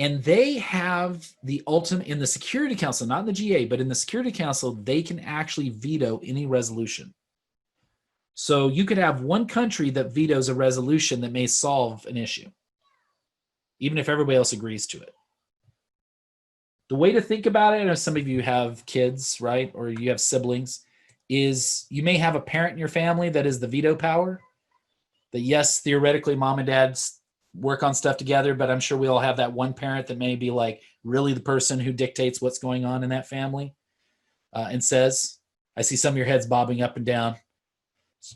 And they have the ultimate, in the Security Council, not in the GA, but in the Security Council, they can actually veto any resolution. So you could have one country that vetoes a resolution that may solve an issue, even if everybody else agrees to it. The way to think about it, I know some of you have kids, right? Or you have siblings, is you may have a parent in your family that is the veto power. That yes, theoretically, mom and dad work on stuff together, but I'm sure we all have that one parent that may be like really the person who dictates what's going on in that family and says, I see some of your heads bobbing up and down.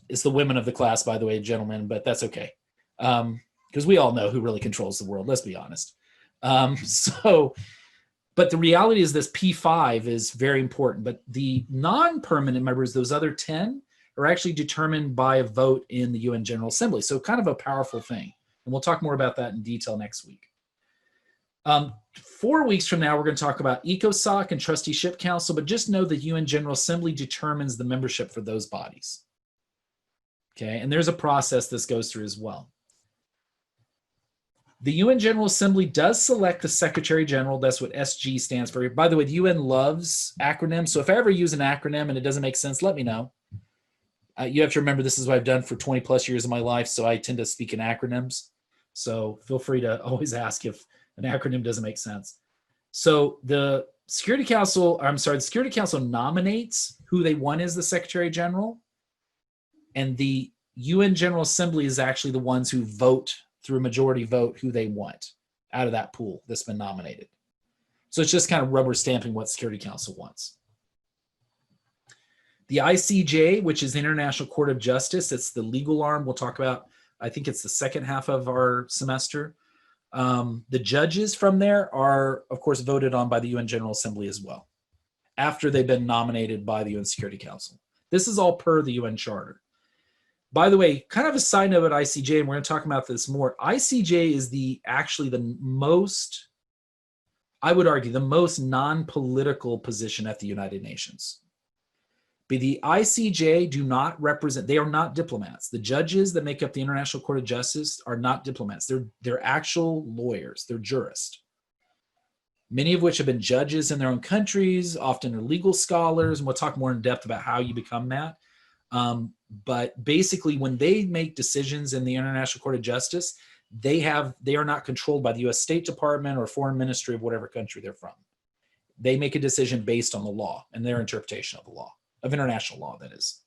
It's the women of the class, by the way, gentlemen, but that's okay. Because we all know who really controls the world, let's be honest. But the reality is this P5 is very important, but the non-permanent members, those other 10, are actually determined by a vote in the UN General Assembly. So kind of a powerful thing. And we'll talk more about that in detail next week. 4 weeks from now, we're going to talk about Ecosoc and Trusteeship Council, but just know the UN General Assembly determines the membership for those bodies. Okay, and there's a process this goes through as well. The UN General Assembly does select the Secretary General. That's what SG stands for. By the way, the UN loves acronyms. So if I ever use an acronym and it doesn't make sense, let me know. You have to remember this is what I've done for 20 plus years of my life. So I tend to speak in acronyms. So feel free to always ask if an acronym doesn't make sense. So the Security Council nominates who they want as the Secretary General. And the UN General Assembly is actually the ones who vote through a majority vote who they want out of that pool that's been nominated. So it's just kind of rubber stamping what Security Council wants. The ICJ, which is the International Court of Justice, it's the legal arm we'll talk about. I think it's the second half of our semester. The judges from there are, of course, voted on by the UN General Assembly as well, after they've been nominated by the UN Security Council. This is all per the UN Charter. By the way, kind of a side note at ICJ, and we're going to talk about this more. ICJ is actually the most, I would argue, the most non-political position at the United Nations. But the ICJ do not represent, they are not diplomats. The judges that make up the International Court of Justice are not diplomats. They're actual lawyers. They're jurists. Many of which have been judges in their own countries, often are legal scholars, and we'll talk more in depth about how you become that. But basically, when they make decisions in the International Court of Justice, they are not controlled by the U.S. State Department or Foreign Ministry of whatever country they're from. They make a decision based on the law and their interpretation of the law, of international law, that is.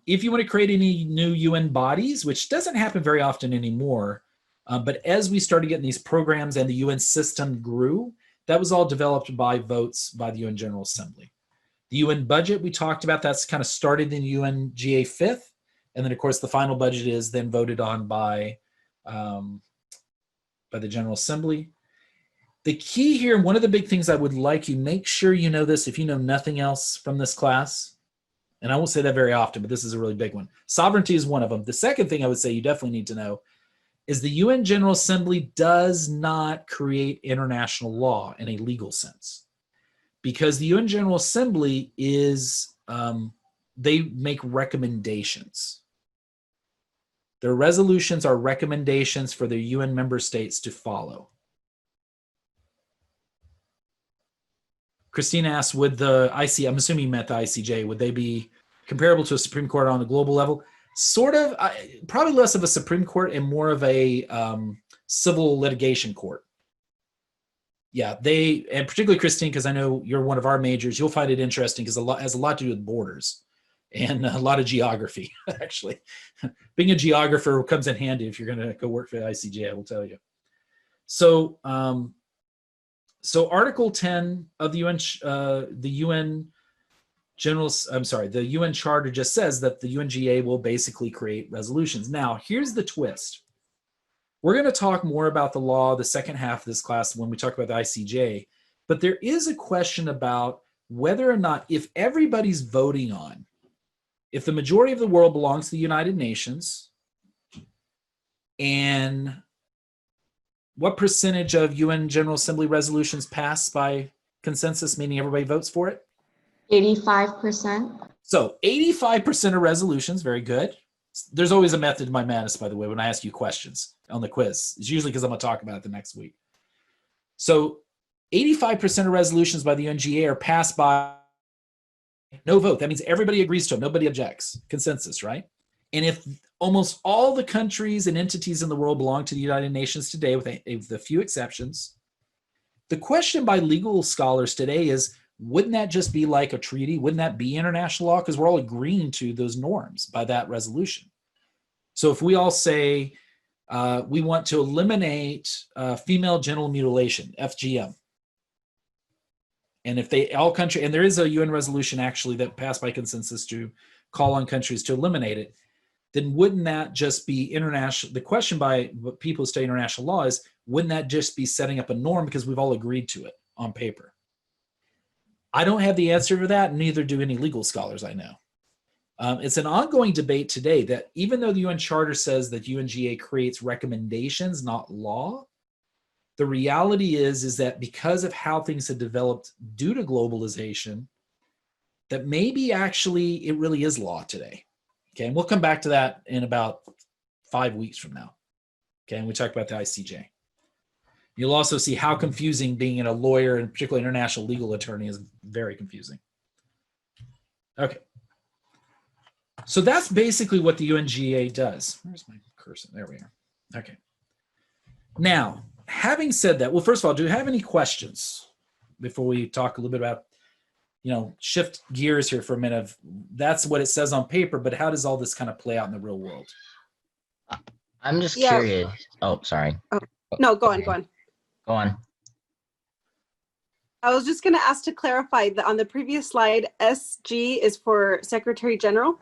If you want to create any new UN bodies, which doesn't happen very often anymore, but as we started getting these programs and the UN system grew, that was all developed by votes by the UN General Assembly. The UN budget we talked about, that's kind of started in UNGA 5th. And then, of course, the final budget is then voted on by the General Assembly. The key here, and one of the big things I would like you, make sure you know this if you know nothing else from this class. And I won't say that very often, but this is a really big one. Sovereignty is one of them. The second thing I would say you definitely need to know is the UN General Assembly does not create international law in a legal sense. Because the UN General Assembly is, they make recommendations. Their resolutions are recommendations for the UN member states to follow. Christina asked, would the I'm assuming you meant the ICJ, would they be comparable to a Supreme Court on a global level? Sort of, probably less of a Supreme Court and more of a civil litigation court. Yeah, and particularly Christine, because I know you're one of our majors, you'll find it interesting because has a lot to do with borders and a lot of geography, actually. Being a geographer comes in handy if you're going to go work for the ICJ, I will tell you. So, so Article 10 of the UN the UN Charter just says that the UNGA will basically create resolutions. Now, here's the twist. We're going to talk more about the law the second half of this class when we talk about the ICJ, but there is a question about whether or not, if everybody's voting on, if the majority of the world belongs to the United Nations, and what percentage of UN General Assembly resolutions pass by consensus, meaning everybody votes for it? 85%. So 85% of resolutions, very good. There's always a method to my madness, by the way, when I ask you questions on the quiz. It's usually because I'm going to talk about it the next week. So 85% of resolutions by the UNGA are passed by no vote. That means everybody agrees to them. Nobody objects. Consensus, right? And if almost all the countries and entities in the world belong to the United Nations today, with a few exceptions, the question by legal scholars today is, wouldn't that just be like a treaty? Wouldn't that be international law? Because we're all agreeing to those norms by that resolution. So if we all say we want to eliminate female genital mutilation, FGM, and if they all country, and there is a UN resolution actually that passed by consensus to call on countries to eliminate it, then wouldn't that just be international? The question by people who study international law is, wouldn't that just be setting up a norm because we've all agreed to it on paper? I don't have the answer to that, neither do any legal scholars I know. It's an ongoing debate today that even though the UN Charter says that UNGA creates recommendations, not law, the reality is that because of how things have developed due to globalization, that maybe actually it really is law today. Okay, and we'll come back to that in about 5 weeks from now. Okay, and we talk about the ICJ. You'll also see how confusing being a lawyer, and particularly international legal attorney, is very confusing. Okay. So that's basically what the UNGA does. Where's my cursor? There we are. Okay. Now, having said that, well, first of all, do you have any questions before we talk a little bit about, shift gears here for a minute? That's what it says on paper, but how does all this kind of play out in the real world? I'm just curious. Oh, sorry. Oh, no, go on. Go on. I was just going to ask to clarify that on the previous slide, SG is for Secretary General?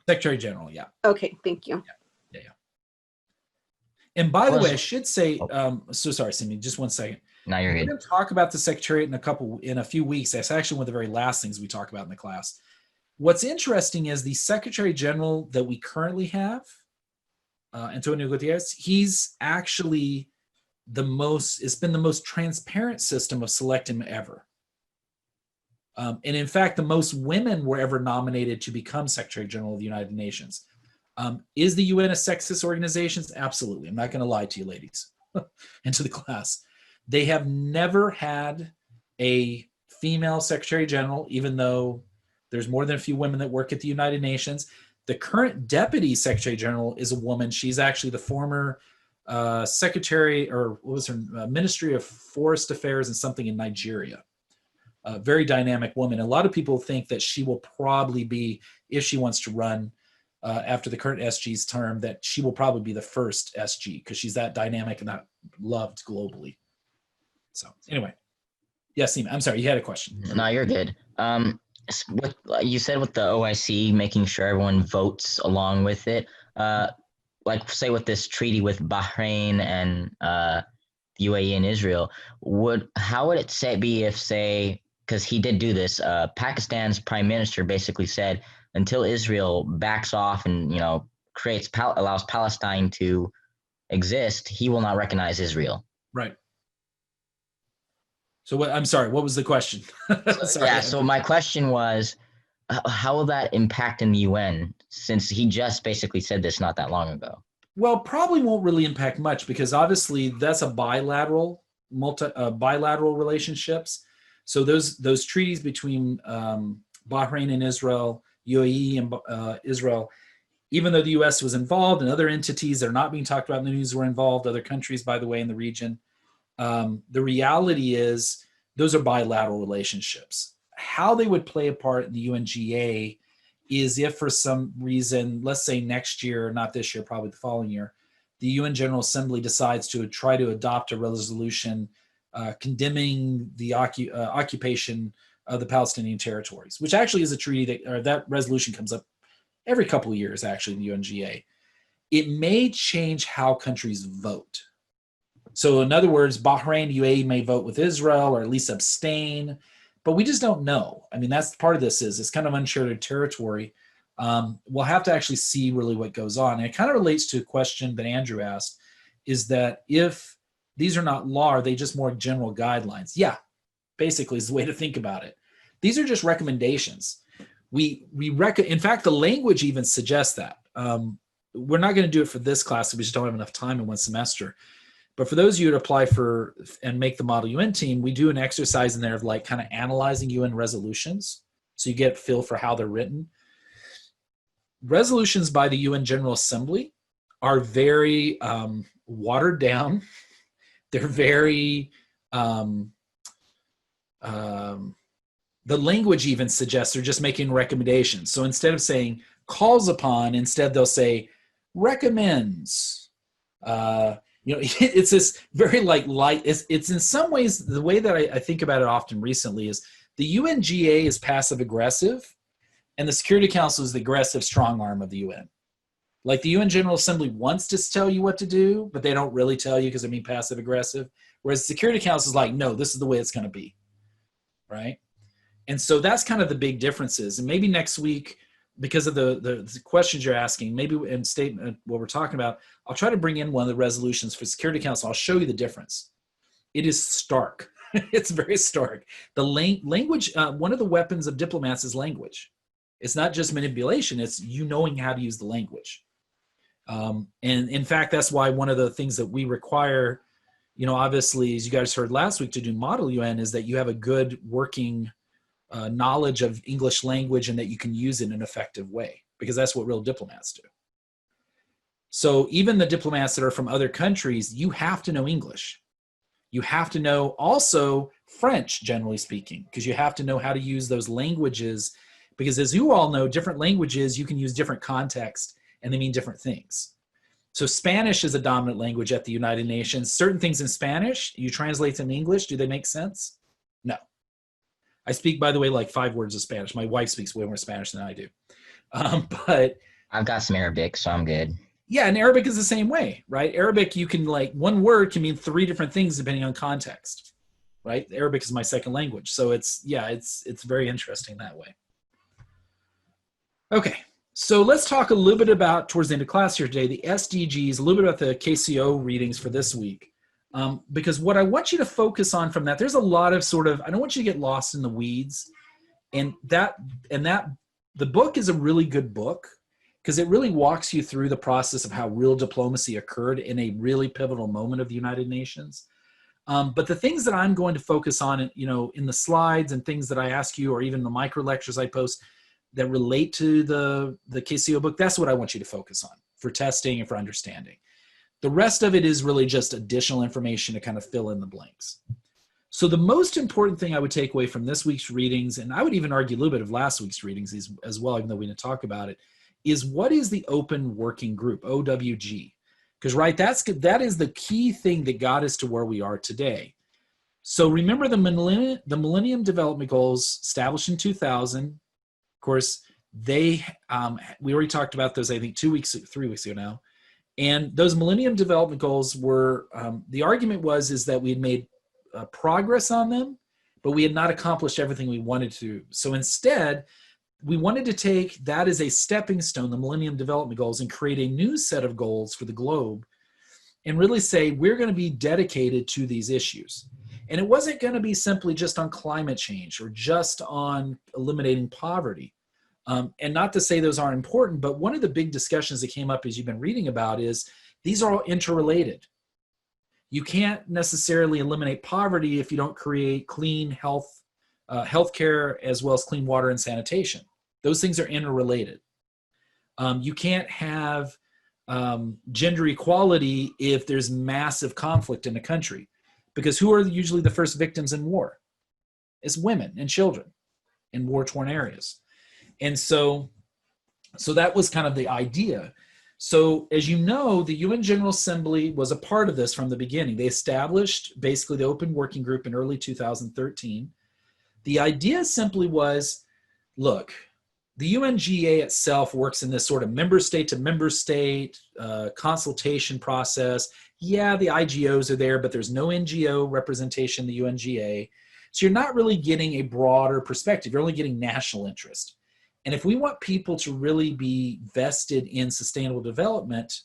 Secretary General, yeah. Okay, thank you. Yeah. And by the way, I should say, so sorry, Simi, just 1 second. Now you're We're good. going to talk about the Secretariat in a few weeks. That's actually one of the very last things we talk about in the class. What's interesting is the Secretary General that we currently have, Antonio Gutierrez, he's actually it's been the most transparent system of selecting ever. And in fact, the most women were ever nominated to become Secretary General of the United Nations. Is the UN a sexist organization? Absolutely. I'm not going to lie to you, ladies, and to the class. They have never had a female Secretary General, even though there's more than a few women that work at the United Nations. The current Deputy Secretary General is a woman. She's actually the former Secretary, or what was her Ministry of Forest Affairs and something in Nigeria. A very dynamic woman. A lot of people think that she will probably be, if she wants to run after the current SG's term, that she will probably be the first SG because she's that dynamic and that loved globally. So anyway, yes, Seema, I'm sorry, you had a question. No, you're good. What you said with the OIC, making sure everyone votes along with it, like say with this treaty with Bahrain and UAE and Israel, how would it be if, say, because he did do this, Pakistan's prime minister basically said until Israel backs off and allows Palestine to exist, he will not recognize Israel. Right. So I'm sorry, what was the question? Sorry. Yeah, so my question was, how will that impact in the UN, since he just basically said this not that long ago? Well, probably won't really impact much because obviously that's a bilateral relationships. So those treaties between Bahrain and Israel, UAE and Israel, even though the US was involved and other entities that are not being talked about in the news were involved, other countries, by the way, in the region, the reality is those are bilateral relationships. How they would play a part in the UNGA is if for some reason, let's say next year, not this year, probably the following year, the UN General Assembly decides to try to adopt a resolution condemning the occupation of the Palestinian territories, which actually is a treaty that resolution comes up every couple of years, actually, in the UNGA. It may change how countries vote. So in other words, Bahrain, UAE may vote with Israel or at least abstain, but we just don't know. I mean, that's part of this is it's kind of uncharted territory. We'll have to actually see really what goes on. And it kind of relates to a question that Andrew asked, is that if these are not law, are they just more general guidelines? Yeah, basically is the way to think about it. These are just recommendations. In fact, the language even suggests that. We're not going to do it for this class, we just don't have enough time in one semester. But for those of you that apply for and make the Model UN team, we do an exercise in there of like kind of analyzing UN resolutions. So you get a feel for how they're written. Resolutions by the UN General Assembly are very watered down. They're very, the language even suggests they're just making recommendations. So instead of saying calls upon, instead they'll say recommends. It's this very light. It's in some ways, the way that I think about it often recently is the UNGA is passive aggressive and the Security Council is the aggressive strong arm of the UN. Like the UN General Assembly wants to tell you what to do, but they don't really tell you because they mean passive aggressive. Whereas the Security Council is like, no, this is the way it's going to be, right? And so that's kind of the big differences. And maybe next week, because of the questions you're asking, maybe in statement what we're talking about, I'll try to bring in one of the resolutions for Security Council. I'll show you the difference. It is stark. It's very stark. The language, one of the weapons of diplomats is language. It's not just manipulation, it's you knowing how to use the language. And in fact, that's why one of the things that we require, obviously, as you guys heard last week to do Model UN is that you have a good working knowledge of English language and that you can use it in an effective way, because that's what real diplomats do. So even the diplomats that are from other countries, you have to know English. You have to know also French, generally speaking, because you have to know how to use those languages, because as you all know, different languages, you can use different context and they mean different things. So Spanish is a dominant language at the United Nations. Certain things in Spanish, you translate them in English, do they make sense? No. I speak, by the way, like 5 words of Spanish. My wife speaks way more Spanish than I do. But I've got some Arabic, so I'm good. Yeah, and Arabic is the same way, right? Arabic, you can one word can mean 3 different things depending on context, right? Arabic is my second language. So it's very interesting that way. Okay, so let's talk a little bit about, towards the end of class here today, the SDGs, a little bit about the KCO readings for this week. Because what I want you to focus on from that, there's a lot of I don't want you to get lost in the weeds. And the book is a really good book because it really walks you through the process of how real diplomacy occurred in a really pivotal moment of the United Nations. But the things that I'm going to focus on, in the slides and things that I ask you, or even the micro lectures I post that relate to the KCO book, that's what I want you to focus on for testing and for understanding. The rest of it is really just additional information to kind of fill in the blanks. So the most important thing I would take away from this week's readings, and I would even argue a little bit of last week's readings as well, even though we didn't talk about it, is what is the Open Working Group, OWG? Because, right, that is the key thing that got us to where we are today. So remember the Millennium Development Goals established in 2000. Of course, we already talked about those, I think, 3 weeks ago now. And those Millennium Development Goals were, the argument is that we had made progress on them, but we had not accomplished everything we wanted to. So instead, we wanted to take that as a stepping stone, the Millennium Development Goals, and create a new set of goals for the globe and really say, we're going to be dedicated to these issues. And it wasn't going to be simply just on climate change or just on eliminating poverty. And not to say those aren't important, but one of the big discussions that came up as you've been reading about is these are all interrelated. You can't necessarily eliminate poverty if you don't create clean healthcare as well as clean water and sanitation. Those things are interrelated. You can't have gender equality if there's massive conflict in a country, because who are usually the first victims in war? It's women and children in war-torn areas. And so that was kind of the idea. So as you know, the UN General Assembly was a part of this from the beginning. They established basically the Open Working Group in early 2013. The idea simply was, look, the UNGA itself works in this sort of member state to member state consultation process. Yeah, the IGOs are there, but there's no NGO representation in the UNGA. So you're not really getting a broader perspective. You're only getting national interest. And if we want people to really be vested in sustainable development,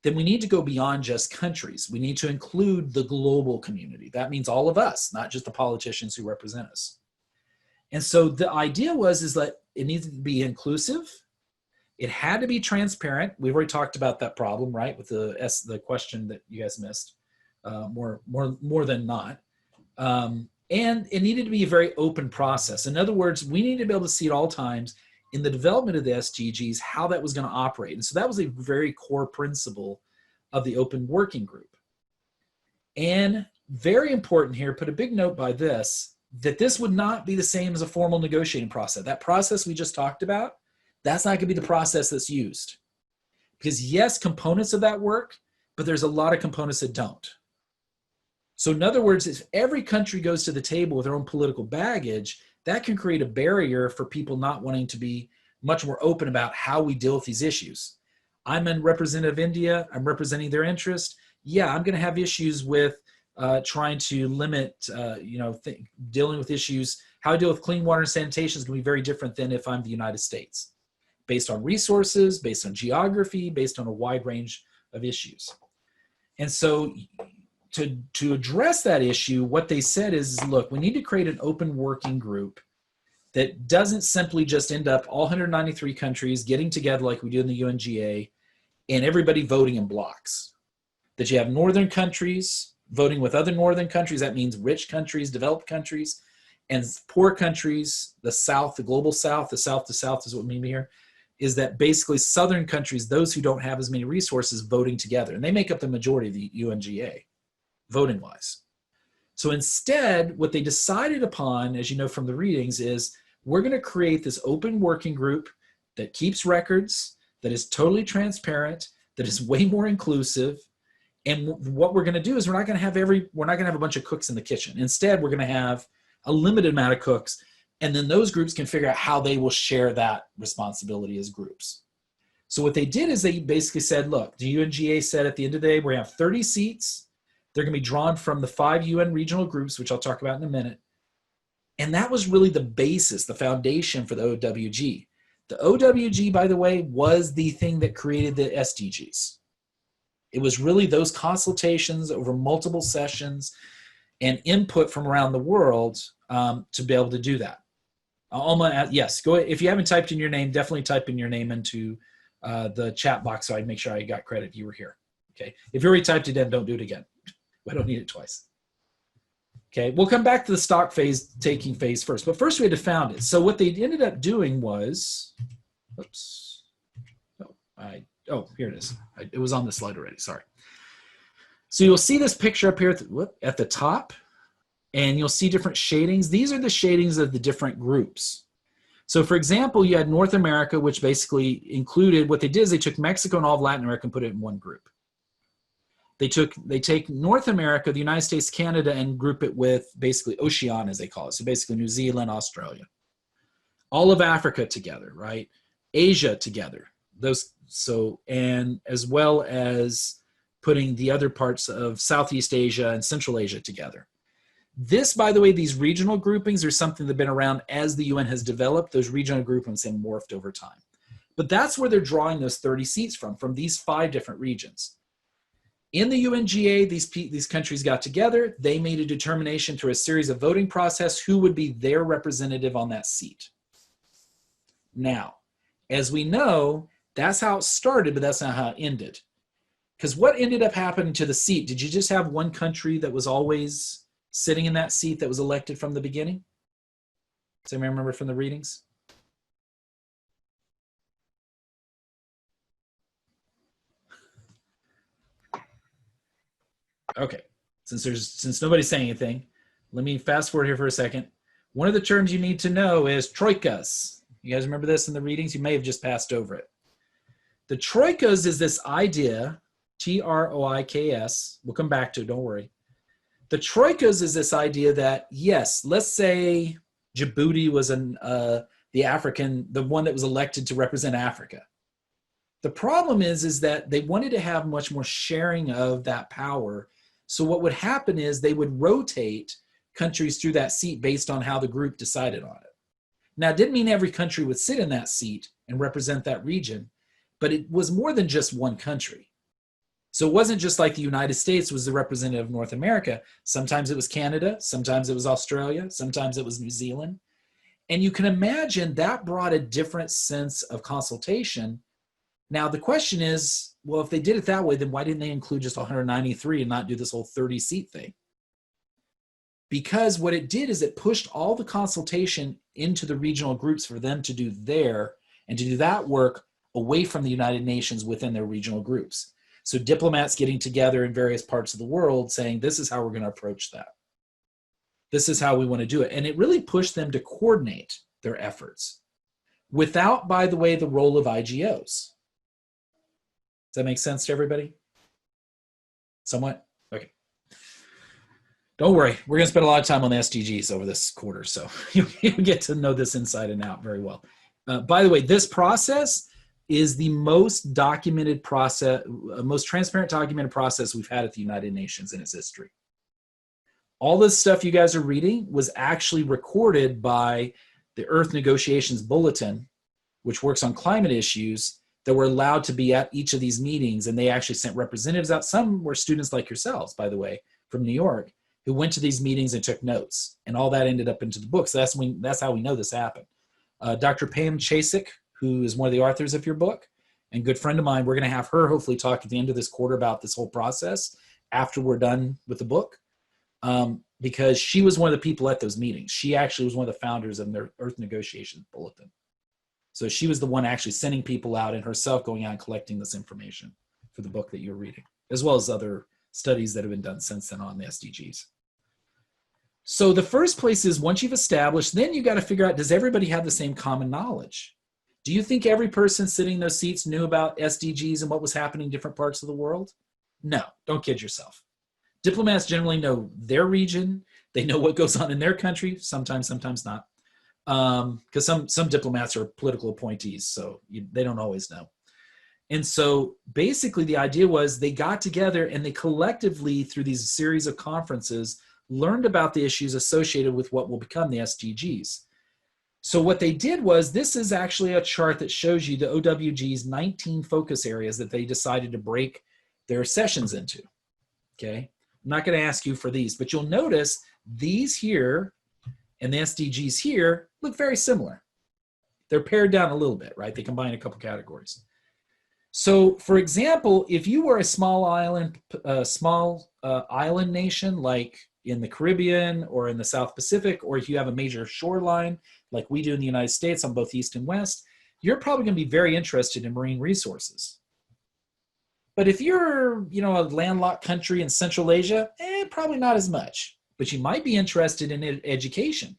then we need to go beyond just countries. We need to include the global community. That means all of us, not just the politicians who represent us. And so the idea is that it needs to be inclusive. It had to be transparent. We've already talked about that problem, right, with the question that you guys missed, more than not. And it needed to be a very open process. In other words, we need to be able to see at all times in the development of the SDGs how that was going to operate. And so that was a very core principle of the Open Working Group. And very important here, put a big note by this, that this would not be the same as a formal negotiating process. That process we just talked about, that's not going to be the process that's used. Because yes, components of that work, but there's a lot of components that don't. So in other words, if every country goes to the table with their own political baggage, that can create a barrier for people not wanting to be much more open about how we deal with these issues. I'm a representative of India. I'm representing their interest. Yeah, I'm going to have issues with trying to limit, dealing with issues. How I deal with clean water and sanitation is going to be very different than if I'm the United States, based on resources, based on geography, based on a wide range of issues. And so to address that issue, what they said is, look, we need to create an open working group that doesn't simply just end up all 193 countries getting together like we do in the UNGA and everybody voting in blocks. That you have northern countries voting with other northern countries. That means rich countries, developed countries, and poor countries, the South, the global South, the South to South is what we mean here, is that basically southern countries, those who don't have as many resources, voting together. And they make up the majority of the UNGA, voting-wise. So instead, what they decided upon, as you know from the readings, is we're going to create this open working group that keeps records, that is totally transparent, that is way more inclusive. And what we're going to do is we're not going to have a bunch of cooks in the kitchen. Instead, we're going to have a limited amount of cooks, and then those groups can figure out how they will share that responsibility as groups. So what they did is they basically said, look, the UNGA said at the end of the day, we're going to have 30 seats. They're going to be drawn from the 5 UN regional groups, which I'll talk about in a minute. And that was really the basis, the foundation for the OWG. The OWG, by the way, was the thing that created the SDGs. It was really those consultations over multiple sessions and input from around the world to be able to do that. Alma, yes, go ahead. If you haven't typed in your name, definitely type in your name into the chat box so I'd make sure I got credit you were here. Okay. If you already typed it in, don't do it again. I don't need it twice. Okay, we'll come back to the stock phase, taking phase first. But first we had to found it. So what they ended up doing was, oops, here it is. It was on the slide already, sorry. So you'll see this picture up here at the top, and you'll see different shadings. These are the shadings of the different groups. So for example, you had North America, which basically included, what they did is they took Mexico and all of Latin America and put it in one group. They take North America, the United States, Canada, and group it with basically Oceania, as they call it. So basically New Zealand, Australia. All of Africa together, right? Asia together. And as well as putting the other parts of Southeast Asia and Central Asia together. This, by the way, these regional groupings are something that have been around as the UN has developed. Those regional groupings have morphed over time. But that's where they're drawing those 30 seats from these 5 different regions. In the UNGA, these countries got together. They made a determination through a series of voting process who would be their representative on that seat. Now, as we know, that's how it started, but that's not how it ended. Because what ended up happening to the seat? Did you just have one country that was always sitting in that seat that was elected from the beginning? Does anyone remember from the readings? Okay, since nobody's saying anything, let me fast forward here for a second. One of the terms you need to know is Troikas. You guys remember this in the readings? You may have just passed over it. The Troikas is this idea, Troiks. We'll come back to it, don't worry. The Troikas is this idea that, yes, let's say Djibouti was the one that was elected to represent Africa. The problem is that they wanted to have much more sharing of that power. So what would happen is they would rotate countries through that seat based on how the group decided on it. Now, it didn't mean every country would sit in that seat and represent that region, but it was more than just one country. So it wasn't just like the United States was the representative of North America. Sometimes it was Canada, sometimes it was Australia, sometimes it was New Zealand. And you can imagine that brought a different sense of consultation. Now, the question is, well, if they did it that way, then why didn't they include just 193 and not do this whole 30-seat thing? Because what it did is it pushed all the consultation into the regional groups for them to do that work away from the United Nations within their regional groups. So diplomats getting together in various parts of the world saying, this is how we're going to approach that. This is how we want to do it. And it really pushed them to coordinate their efforts without, by the way, the role of IGOs. Does that make sense to everybody? Somewhat? Okay. Don't worry. We're going to spend a lot of time on the SDGs over this quarter, so you get to know this inside and out very well. By the way, this process is the most documented process, most transparent documented process we've had at the United Nations in its history. All this stuff you guys are reading was actually recorded by the Earth Negotiations Bulletin, which works on climate issues, that were allowed to be at each of these meetings. And they actually sent representatives out. Some were students like yourselves, by the way, from New York, who went to these meetings and took notes. And all that ended up into the book. So that's how we know this happened. Dr. Pam Chasik, who is one of the authors of your book, and good friend of mine, we're going to have her hopefully talk at the end of this quarter about this whole process after we're done with the book. Because she was one of the people at those meetings. She actually was one of the founders of their Earth Negotiations Bulletin. So she was the one actually sending people out and herself going out and collecting this information for the book that you're reading, as well as other studies that have been done since then on the SDGs. So the first place is, once you've established, then you got to figure out, does everybody have the same common knowledge? Do you think every person sitting in those seats knew about SDGs and what was happening in different parts of the world? No, don't kid yourself. Diplomats generally know their region. They know what goes on in their country, sometimes not. Because some diplomats are political appointees, so they don't always know. And so basically the idea was they got together and they collectively, through these series of conferences, learned about the issues associated with what will become the SDGs. So what they did was, this is actually a chart that shows you the OWG's 19 focus areas that they decided to break their sessions into, okay? I'm not going to ask you for these, but you'll notice these here and the SDGs here look very similar. They're pared down a little bit, right? They combine a couple categories. So, for example, if you were a small island nation, like in the Caribbean or in the South Pacific, or if you have a major shoreline, like we do in the United States on both East and West, you're probably going to be very interested in marine resources. But if you're, a landlocked country in Central Asia, probably not as much. But you might be interested in education.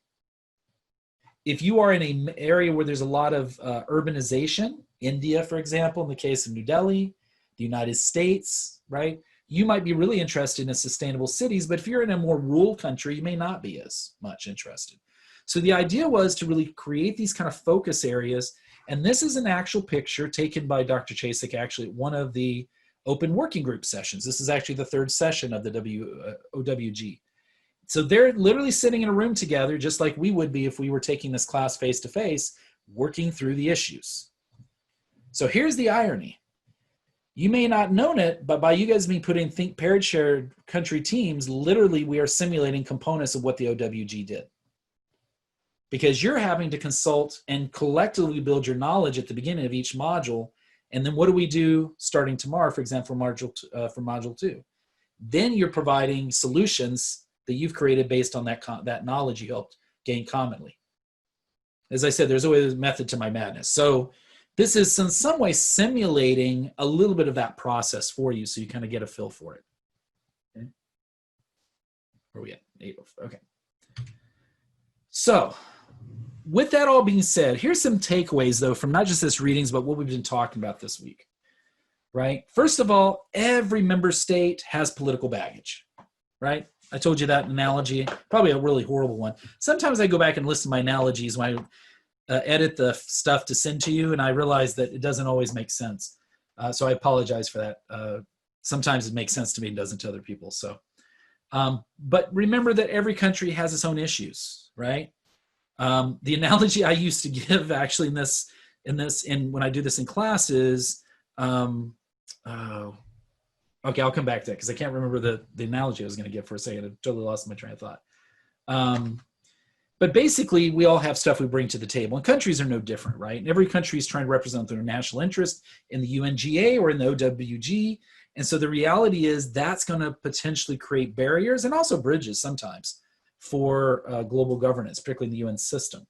If you are in an area where there's a lot of urbanization, India, for example, in the case of New Delhi, the United States, right? You might be really interested in sustainable cities, but if you're in a more rural country, you may not be as much interested. So the idea was to really create these kind of focus areas. And this is an actual picture taken by Dr. Chasik, actually, at one of the open working group sessions. This is actually the third session of the OWG. So they're literally sitting in a room together, just like we would be if we were taking this class face-to-face, working through the issues. So here's the irony. You may not have known it, but by you guys being put in think paired shared country teams, literally we are simulating components of what the OWG did. Because you're having to consult and collectively build your knowledge at the beginning of each module. And then what do we do starting tomorrow, for example, for module 2? Then you're providing solutions that you've created based on that knowledge you helped gain commonly. As I said, there's always a method to my madness. So this is in some way simulating a little bit of that process for you, so you kind of get a feel for it. Okay? Where are we at? 8:04. Okay. So with that all being said, here's some takeaways though from not just this readings, but what we've been talking about this week, right? First of all, every member state has political baggage, right? I told you that analogy, probably a really horrible one. Sometimes I go back and listen to my analogies when I edit the stuff to send to you, and I realize that it doesn't always make sense. So I apologize for that. Sometimes it makes sense to me and doesn't to other people. So, but remember that every country has its own issues, right? The analogy I used to give actually in when I do this in class is, okay, I'll come back to that because I can't remember the analogy I was going to give for a second. I totally lost my train of thought. But basically, we all have stuff we bring to the table, and countries are no different, right? And every country is trying to represent their national interest in the UNGA or in the OWG. And so the reality is that's going to potentially create barriers and also bridges sometimes for global governance, particularly in the UN system.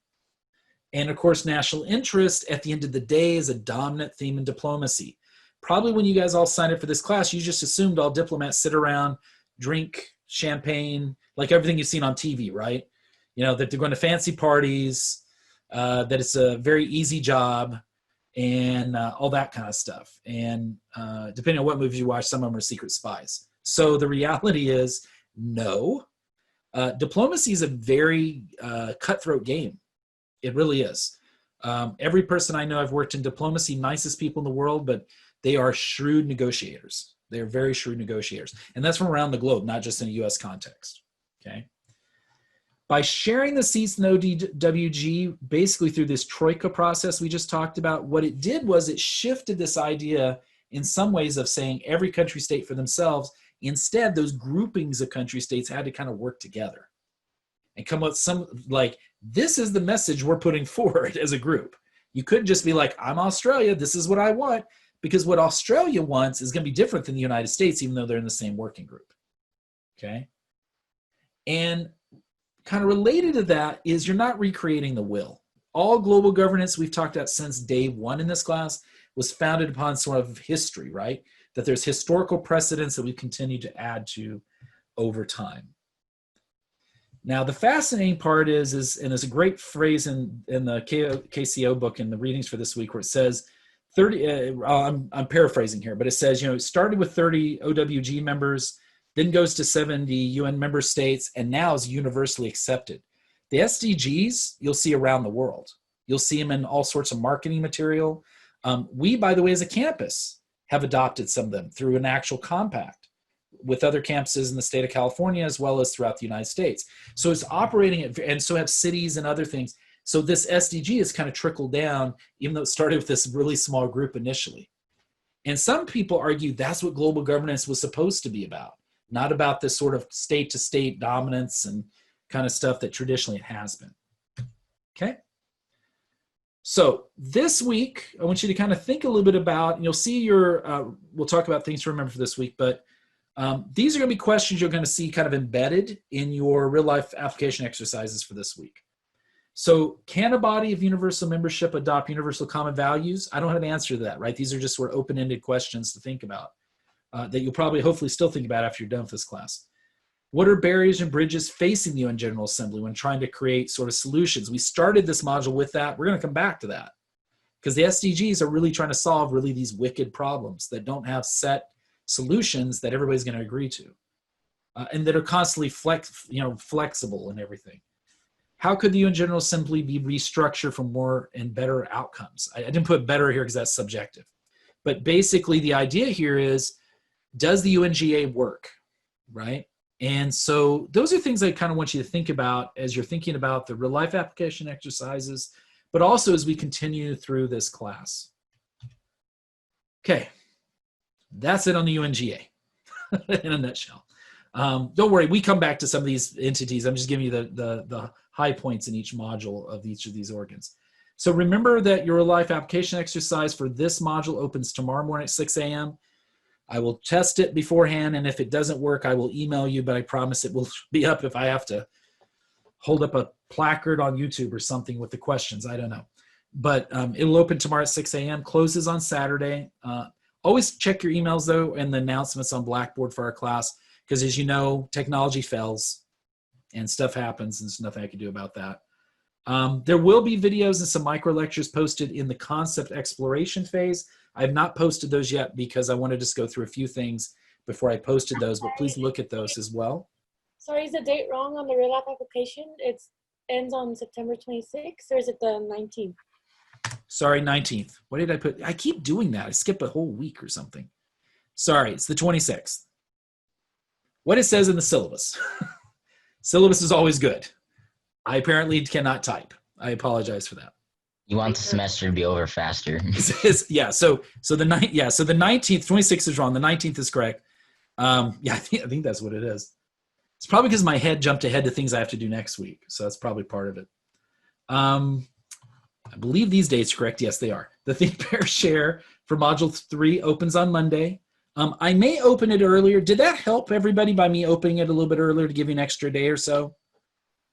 And of course, national interest at the end of the day is a dominant theme in diplomacy. Probably when you guys all signed up for this class, you just assumed all diplomats sit around, drink champagne, like everything you've seen on TV, right? You know, that they're going to fancy parties, that it's a very easy job, and all that kind of stuff. And depending on what movies you watch, some of them are secret spies. So the reality is, no. Diplomacy is a very cutthroat game. It really is. Every person I know I've worked in diplomacy, nicest people in the world, but they are shrewd negotiators. They're very shrewd negotiators. And that's from around the globe, not just in a US context, okay? By sharing the seats in OWG, basically through this Troika process we just talked about, what it did was it shifted this idea in some ways of saying every country state for themselves. Instead, those groupings of country states had to kind of work together and come up with some, like, this is the message we're putting forward as a group. You couldn't just be like, I'm Australia, this is what I want, because what Australia wants is going to be different than the United States, even though they're in the same working group, okay? And kind of related to that is you're not recreating the will. All global governance we've talked about since day one in this class was founded upon sort of history, right? That there's historical precedents that we continue to add to over time. Now, the fascinating part is and there's a great phrase in the KCO book in the readings for this week where it says, I'm paraphrasing here, but it says, you know, it started with 30 OWG members, then goes to 70 UN member states, and now is universally accepted. The SDGs you'll see around the world. You'll see them in all sorts of marketing material. We, by the way, as a campus, have adopted some of them through an actual compact with other campuses in the state of California as well as throughout the United States. So it's operating, and so have cities and other things. So this SDG has kind of trickled down, even though it started with this really small group initially. And some people argue that's what global governance was supposed to be about, not about this sort of state-to-state dominance and kind of stuff that traditionally it has been. Okay? So this week, I want you to kind of think a little bit about, and you'll see we'll talk about things to remember for this week, but these are going to be questions you're going to see kind of embedded in your real-life application exercises for this week. So can a body of universal membership adopt universal common values? I don't have an answer to that, right? These are just sort of open-ended questions to think about that you'll probably hopefully still think about after you're done with this class. What are barriers and bridges facing the UN General Assembly when trying to create sort of solutions? We started this module with that. We're going to come back to that because the SDGs are really trying to solve really these wicked problems that don't have set solutions that everybody's going to agree to and that are constantly flexible and everything. How could the UN General Assembly be restructured for more and better outcomes? I didn't put better here because that's subjective. But basically the idea here is, does the UNGA work, right? And so those are things I kind of want you to think about as you're thinking about the real life application exercises, but also as we continue through this class. Okay, that's it on the UNGA in a nutshell. Don't worry, we come back to some of these entities. I'm just giving you the high points in each module of each of these organs. So remember that your life application exercise for this module opens tomorrow morning at 6 a.m. I will test it beforehand, and if it doesn't work, I will email you, but I promise it will be up if I have to hold up a placard on YouTube or something with the questions. I don't know. But it'll open tomorrow at 6 a.m., closes on Saturday. Always check your emails, though, and the announcements on Blackboard for our class, because as you know, technology fails. and stuff happens, and there's nothing I can do about that. There will be videos and some micro lectures posted in the concept exploration phase. I have not posted those yet because I want to just go through a few things before I posted those, but please look at those as well. Sorry, is the date wrong on the real app application? It ends on September 26th, or is it the 19th? Sorry, 19th. What did I put? I keep doing that. I skip a whole week or something. Sorry, it's the 26th. What it says in the syllabus. Syllabus is always good. I apparently cannot type. I apologize for that. You want the semester to be over faster. Yeah, so the 19th, 26th is wrong. The 19th is correct. Yeah, I think that's what it is. It's probably because my head jumped ahead to things I have to do next week. So that's probably part of it. I believe these dates are correct. Yes, they are. The Think, Pair, Share for Module 3 opens on Monday. I may open it earlier. Did that help everybody by me opening it a little bit earlier to give you an extra day or so?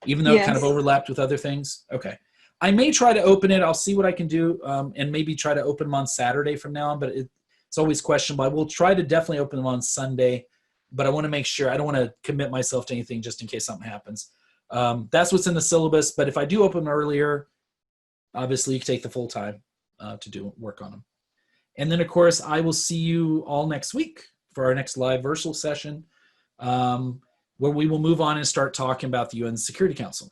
Even though it kind of Yes. overlapped with other things? Okay. I may try to open it. I'll see what I can do, and maybe try to open them on Saturday from now on, but it's always questionable. I will try to definitely open them on Sunday, but I want to make sure. I don't want to commit myself to anything just in case something happens. That's what's in the syllabus, but if I do open them earlier, obviously you can take the full time to work on them. And then, of course, I will see you all next week for our next live virtual session, where we will move on and start talking about the UN Security Council.